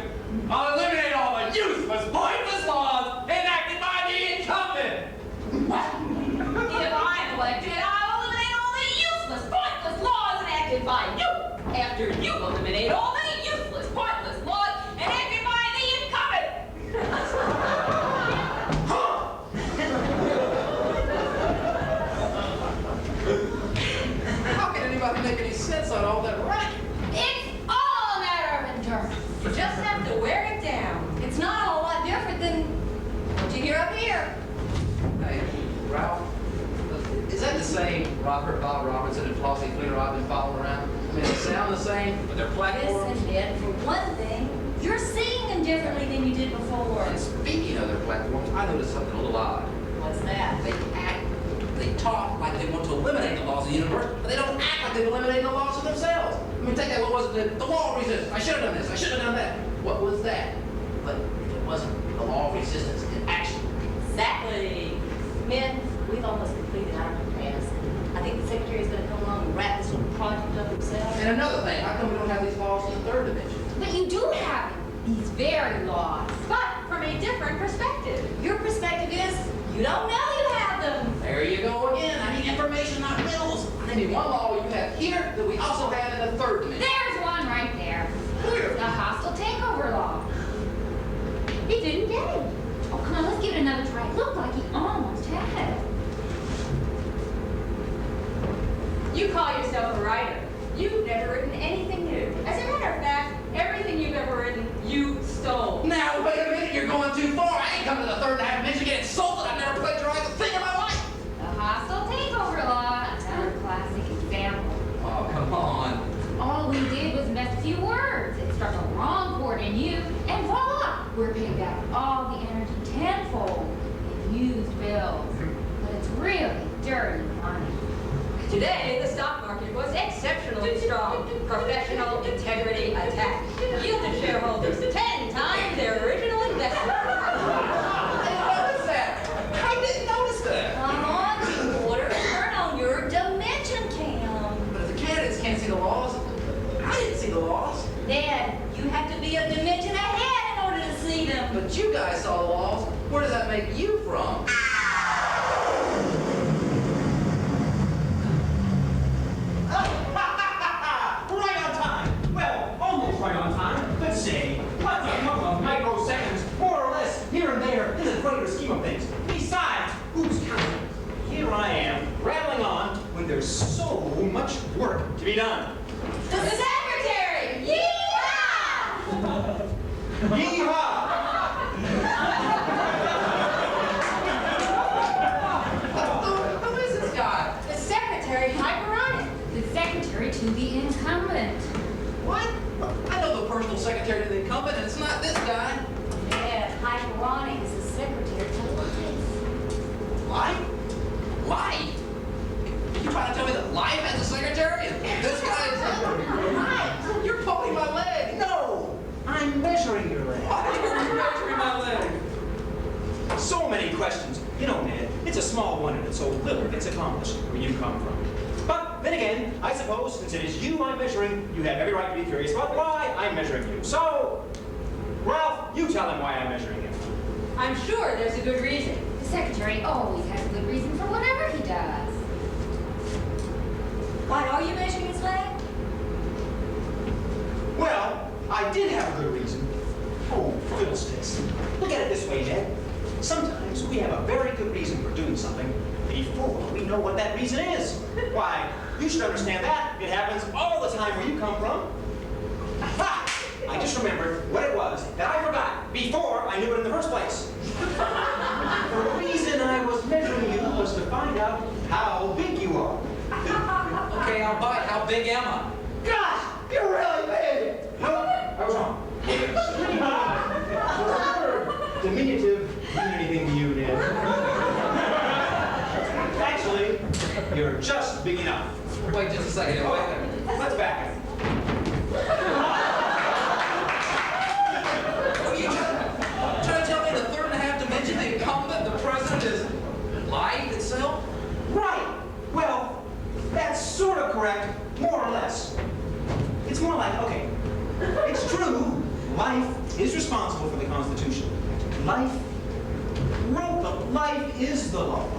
I'll eliminate all the useless, pointless laws enacted by the incumbent. If I'm elected, I'll eliminate all the useless, pointless laws enacted by you. After you eliminate all the useless, pointless laws enacted by the incumbent. How can anybody make any sense on all that rhetoric? It's all a matter of endurance. You just have to wear it down. It's not a whole lot different than what you hear up here. Hey, Ralph, is that the same Bob Robertson and Flossie Cleaner I've been following around? I mean, they sound the same, but their platforms. Listen, Ned, for one thing, you're seeing them differently than you did before. And speaking of their platforms, I noticed something a little odd. What's that? They talk like they want to eliminate the laws of the universe, but they don't act like they've eliminated the laws of themselves. I mean, take that, what was it? The law of resistance. I should have done this. I should have done that. What was that? But if it wasn't the law of resistance in action. Exactly. Men, we've almost completed our task. I think the Secretary's going to come along and wrap this little project up himself. And another thing, how come we don't have these laws in the 3rd dimension? But you do have these very laws. But from a different perspective. Your perspective is, you don't know you have them. There you go again. I need information, not riddles. I need one law you have here that we also have in the 3rd dimension. There's one right there. Where? The hostile takeover law. He didn't get it. Oh, come on, let's give it another try. It looked like he almost had it. You call yourself a writer. You've never written anything new. As a matter of fact, everything you've ever written, you stole. Now, wait a minute. You're going too far. I ain't coming to the 3rd dimension to get insulted. I've never plagiarized a thing in my life. The hostile takeover law. Another classic example. Oh, come on. All we did was mess a few words. It struck a wrong chord in you, and voila! We're paid back all the energy tenfold in used bills. But it's really dirty money. Today, the stock market was exceptionally strong. there's so much work to be done. The secretary! Yeehaw! Yeehaw! Who is this guy? The secretary, Hyperonic. The secretary to the incumbent. What? I know the personal secretary to the incumbent, and it's not this guy. Yeah, Hyperonic is the secretary to the Life? Life? You trying to tell me that Life has a secretary? And this guy is... Right. You're pulling my leg. No! I'm measuring your leg. Why are you measuring my leg? So many questions. You know, Ned, it's a small one and so little gets accomplished where you come from. But then again, I suppose since it is you I'm measuring, you have every right to be curious about why I'm measuring you. So, Ralph, you tell him why I'm measuring him. I'm sure there's a good reason. The secretary always has a good reason for whatever he does. Why are you measuring his leg? Well, I did have a good reason. Oh, fiddlesticks. Look at it this way, Ned. Sometimes we have a very good reason for doing something before we know what that reason is. Why, you should understand that. It happens all the time where you come from. Ha! I just remembered what it was that I forgot before I knew it in the first place. The reason I was measuring you was to find out how big you are. Okay, I'll bite. How big am I? Gosh, you're really big! No, I was wrong. Diminutive mean anything to you, Ned? Actually, you're just big enough. Wait just a second. Wait a minute. Let's back it. Are you trying to tell me the third and a half dimension, the incumbent, the president, is life itself? Right. Well, that's sort of correct, more or less. It's more like, okay, it's true, life is responsible for the Constitution. Life wrote the life is the law.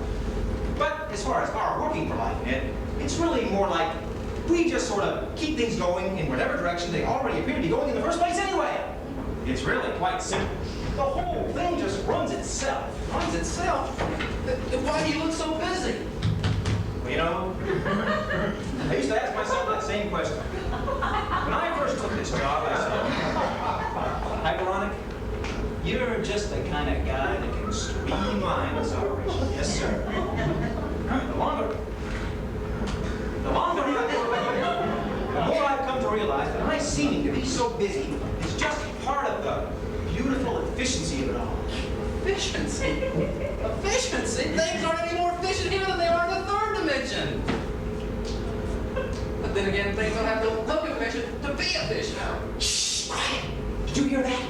But as far as our working for life, Ned, it's really more like we just sort of keep things going in whatever direction they already appear to be going in the first place anyway. It's really quite simple. The whole thing just runs itself. Runs itself? Then why do you look so busy? Well, you know, I used to ask myself that same question. When I first took this job, I said, Hyperonic, you're just the kind of guy that can streamline this operation. Yes, sir. The more I've come to realize that my seeming to be so busy is just part of the beautiful efficiency of it all. Efficiency? Efficiency? Things aren't any more efficient here than they are in the third dimension. But then again, things don't have to look efficient to be efficient. Shh! Quiet! Did you hear that?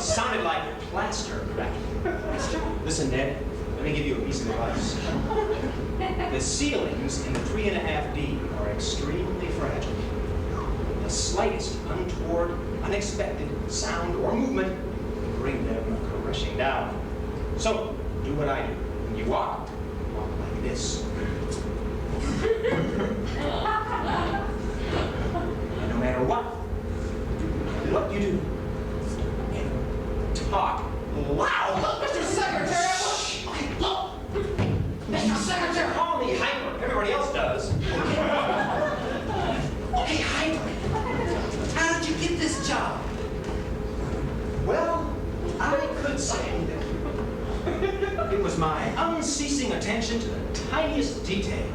Sounded like plaster cracking. Listen, Ned, let me give you a piece of advice. The ceilings in the 3.5D are extremely fragile. The slightest untoward, unexpected sound or movement can bring them crashing down. So, do what I do. When you walk like this. And no matter what you do, talk loud. Mr. Secretary! Mr. Secretary! Call me Hyper. Everybody else does. Okay, Hyper. How did you get this job? Well, I could say that it was my unceasing attention to the tiniest detail.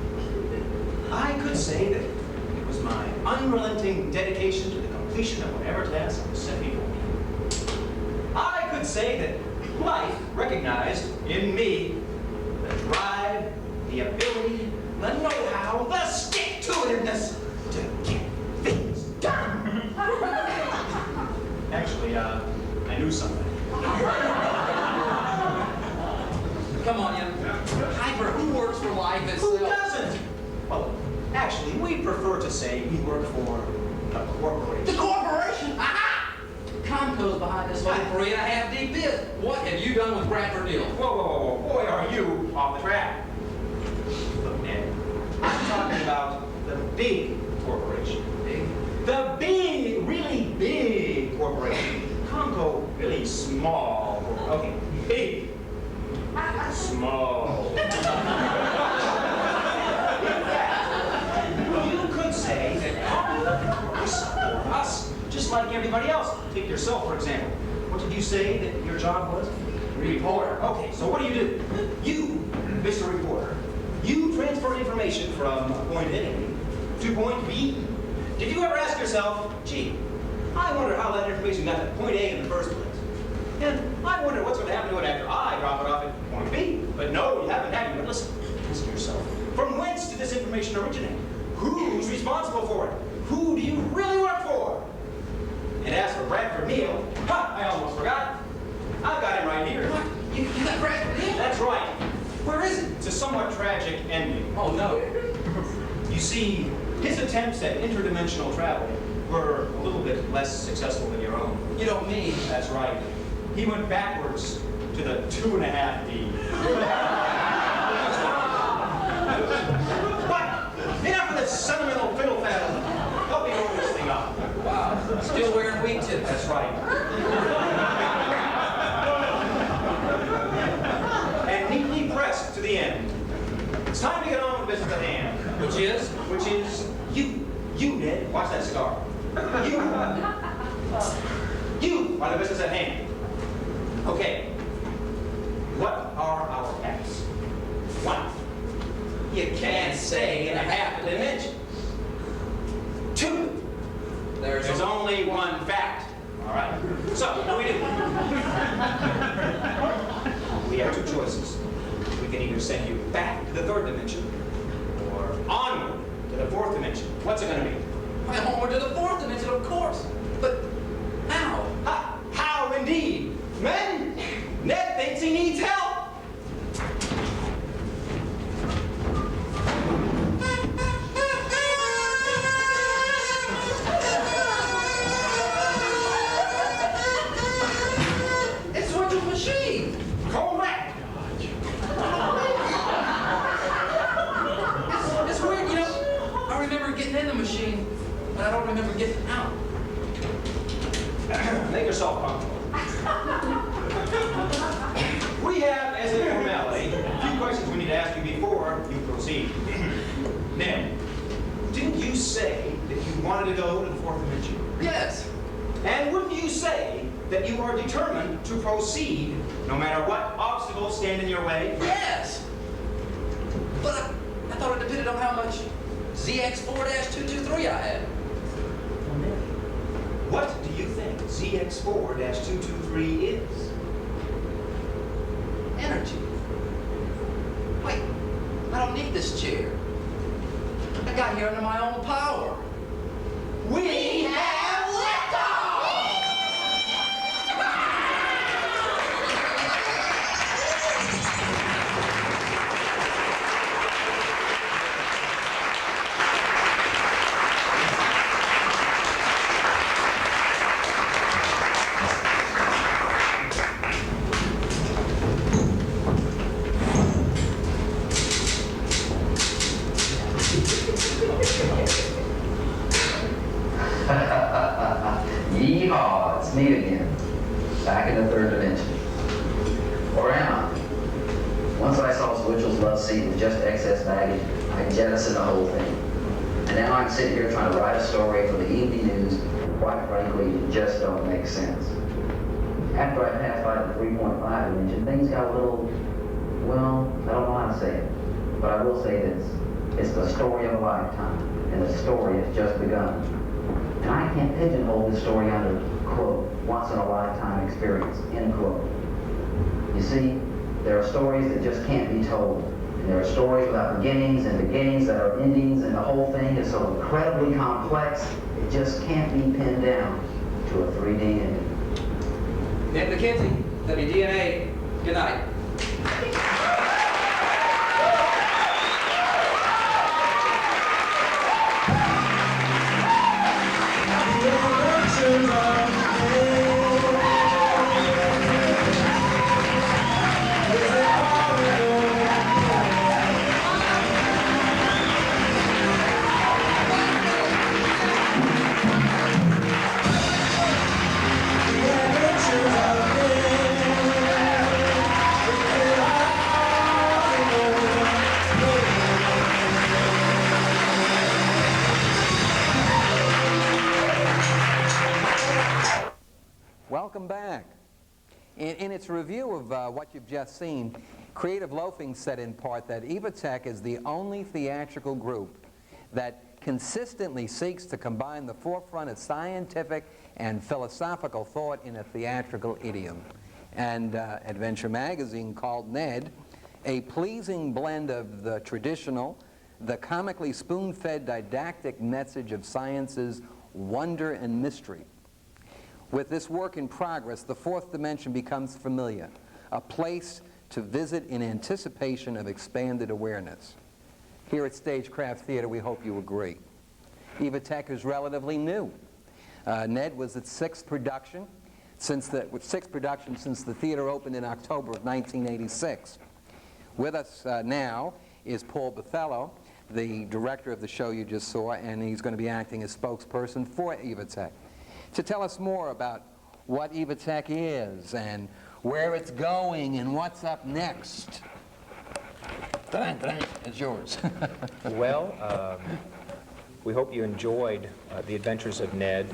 I could say that it was my unrelenting dedication to the completion of whatever task was set before me. I could say that life recognized in me the drive, the ability, the know-how, the stick-to-itiveness to get things done. Actually, I knew something. Come on, young Hyper, who works for life itself? Who doesn't? Well, actually, we prefer to say we work for a corporation. The corporation? Aha! Comco's behind this whole 3.5D biz. What have you done with Bradford Deal? Whoa, boy, are you off the track. Look, Ned, I'm talking about the big corporation. Big? The big, really big corporation. Comco, really small. Okay, big. Small. In fact, you could say that comic works for us, just like everybody else. Take yourself, for example. What did you say that your job was? Reporter. Okay, so what do? You, Mr. Reporter, you transfer information from point A to point B. Did you ever ask yourself, gee, I wonder how that information got to point A in the first place? And I wonder what's going to happen to it after I drop it off at point B. But no, you haven't, have you? But listen, ask yourself, from whence did this information originate? Who's responsible for it? Who do you really work for? And as for Bradford Neal, I almost forgot. I've got him right here. What? You got Bradford Neal? That's right. Where is it? It's a somewhat tragic ending. Oh, no. You see, his attempts at interdimensional travel were a little bit less successful than your own. You don't mean? That's right. He went backwards to the 2.5D. But enough of this sentimental fiddle faddle. Help me roll this thing up. Wow. Still wearing wheat tips. That's right. And neatly pressed to the end. It's time to get on with the business at hand. Which is? Which is you. You, Ned. Watch that cigar. You are the business at hand. Okay. What are our facts? 1. You can't stay in a half a dimension. 2. There's only one fact. All right. So, what do we do? We have 2 choices. We can either send you back to the 3rd dimension or onward to the 4th dimension. What's it going to be? Well, onward to the 4th dimension, of course. But how? How indeed? Men, Ned thinks he needs help. It's George's machine. Correct. It's weird, you know. I remember getting in the machine, but I don't remember getting out. Make yourself comfortable. We have, as a formality, a few questions we need to ask you before you proceed. Ned, didn't you say that you wanted to go to the 4th dimension? Yes. And wouldn't you say that you are determined to proceed no matter what obstacles stand in your way? Yes. But I thought it depended on how much ZX4-223 I had. What do you think ZX4-223 is? Energy. Wait, I don't need this chair. I got here under my own power. We have liftoff! Yeehaw, it's me again, back in the 3rd dimension. Or am I? Once I saw Switchel's love seat with just excess baggage, I jettisoned the whole thing. And now I'm sitting here trying to write a story for the evening news, and quite frankly, it just don't make sense. After I passed by the 3.5 dimension, things got a little, well, I don't know how to say it, but I will say this. It's the story of a lifetime, and the story has just begun. And I can't pigeonhole this story under, quote, once in a lifetime experience, end quote. You see, there are stories that just can't be told. And there are stories without beginnings and beginnings that are endings, and the whole thing is so incredibly complex, it just can't be pinned down to a 3D ending. Ned McKenzie, WDNA, good night. Adventures of Ned. In its review of what you've just seen, Creative Loafing said in part that Evoteck is the only theatrical group that consistently seeks to combine the forefront of scientific and philosophical thought in a theatrical idiom. And Adventure Magazine called Ned a pleasing blend of the traditional, the comically spoon-fed didactic message of science's wonder and mystery. With this work in progress, the fourth dimension becomes familiar, a place to visit in anticipation of expanded awareness. Here at Stagecraft Theater, we hope you agree. Evoteck is relatively new. Ned was its sixth production since the theater opened in October of 1986. With us now is Paul Bathello, the director of the show you just saw, and he's going to be acting as spokesperson for Evoteck, to tell us more about what Evoteck is and where it's going and what's up next. It's yours. Well, we hope you enjoyed The Adventures of Ned.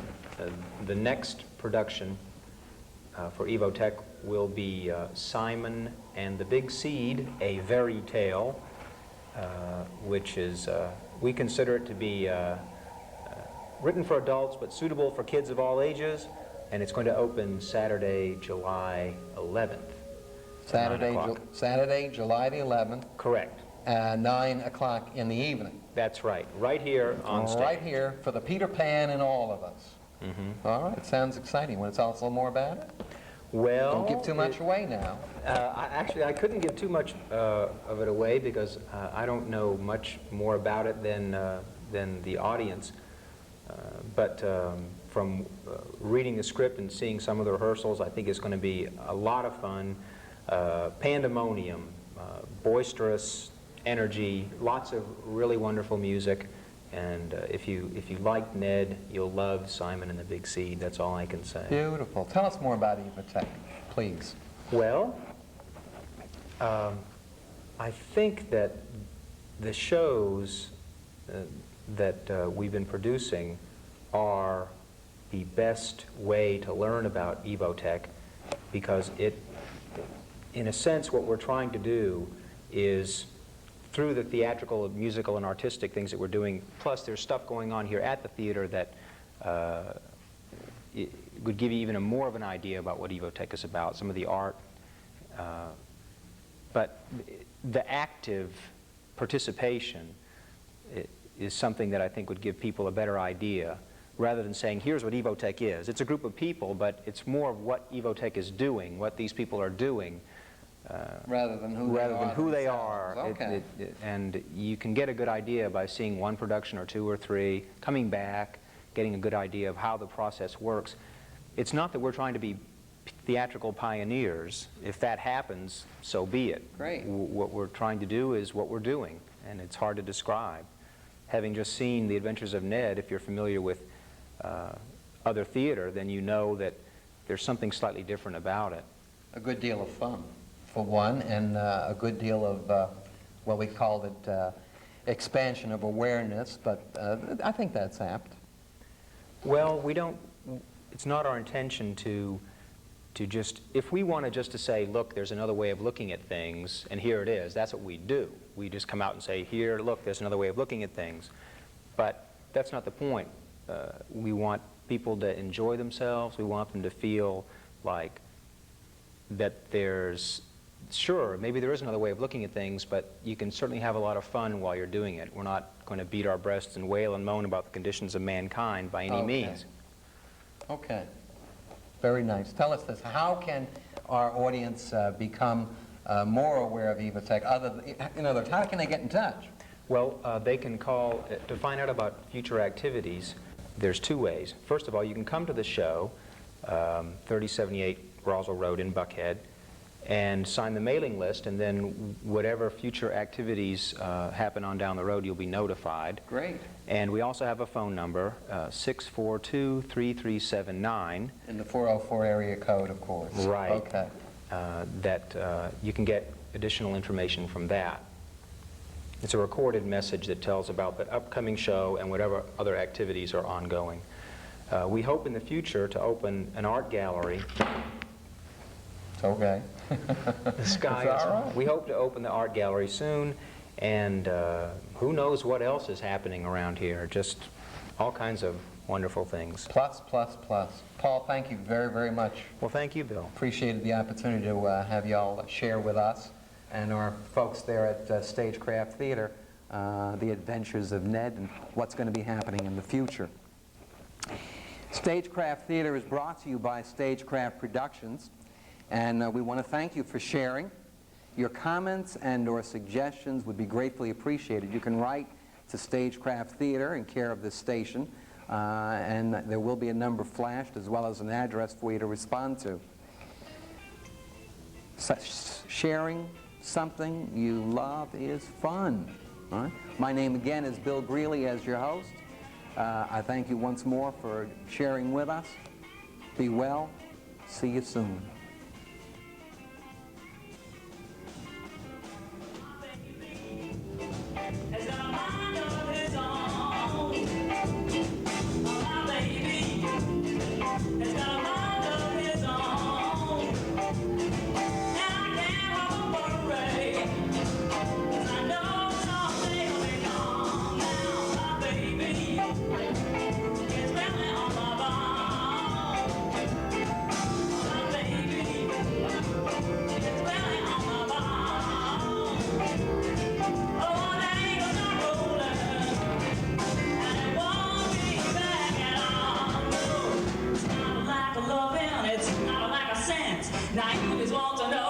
The next production for Evoteck will be Simon and the Big Seed, A Very Tale, which is, we consider it to be written for adults but suitable for kids of all ages, and it's going to open Saturday, July 11th. Saturday, July the 11th. Correct. 9 o'clock in the evening. That's right. Right here on stage. Right here for the Peter Pan and all of us. Mm-hmm. All right. Sounds exciting. Want to tell us a little more about it? Well, don't give too much away now. I couldn't give too much of it away because I don't know much more about it than the audience. But from reading the script and seeing some of the rehearsals, I think it's going to be a lot of fun. Pandemonium, boisterous energy, lots of really wonderful music. And if you like Ned, you'll love Simon and the Big Seed. That's all I can say. Beautiful. Tell us more about Evoteck, please. Well, I think that the shows that we've been producing are the best way to learn about Evoteck, because it, in a sense, what we're trying to do is, through the theatrical, musical, and artistic things that we're doing, plus there's stuff going on here at the theater that it would give you even more of an idea about what Evoteck is about, some of the art. But the active participation is something that I think would give people a better idea, rather than saying, here's what Evoteck is. It's a group of people, but it's more of what Evoteck is doing, what these people are doing, rather than who they are. Okay. And you can get a good idea by seeing one production or two or three, coming back, getting a good idea of how the process works. It's not that we're trying to be theatrical pioneers. If that happens, so be it. Great. What we're trying to do is what we're doing, and it's hard to describe. Having just seen The Adventures of Ned, if you're familiar with other theater, then you know that there's something slightly different about it. A good deal of fun, for one, and a good deal of, well, we called it expansion of awareness, but I think that's apt. Well, it's not our intention to just, if we wanted just to say, look, there's another way of looking at things, and here it is, that's what we do. We just come out and say, here, look, there's another way of looking at things. But that's not the point. We want people to enjoy themselves. We want them to feel like that there's, sure, maybe there is another way of looking at things, but you can certainly have a lot of fun while you're doing it. We're not going to beat our breasts and wail and moan about the conditions of mankind by any means. Okay. Very nice. Tell us this. How can our audience become more aware of Evoteck? In other words, how can they get in touch? Well, they can call to find out about future activities. There's two ways. First of all, you can come to the show, 3078 Roswell Road in Buckhead, and sign the mailing list, and then whatever future activities happen on down the road, you'll be notified. Great. And we also have a phone number, 642-3379. In the 404 area code, of course. Right. Okay. That you can get additional information from that. It's a recorded message that tells about the upcoming show and whatever other activities are ongoing. We hope in the future to open an art gallery. Okay. The sky It's is, all right. we hope to open the art gallery soon, and who knows what else is happening around here. Just all kinds of wonderful things. Plus, plus, plus. Paul, thank you very, very much. Well, thank you, Bill. Appreciated the opportunity to have y'all share with us and our folks there at Stagecraft Theater the Adventures of Ned and what's going to be happening in the future. Stagecraft Theater is brought to you by Stagecraft Productions, and we want to thank you for sharing. Your comments and or suggestions would be gratefully appreciated. You can write to Stagecraft Theater in care of this station, and there will be a number flashed as well as an address for you to respond to. Sharing something you love is fun. All right? My name again is Bill Greeley as your host. I thank you once more for sharing with us. Be well. See you soon. Now you just want to know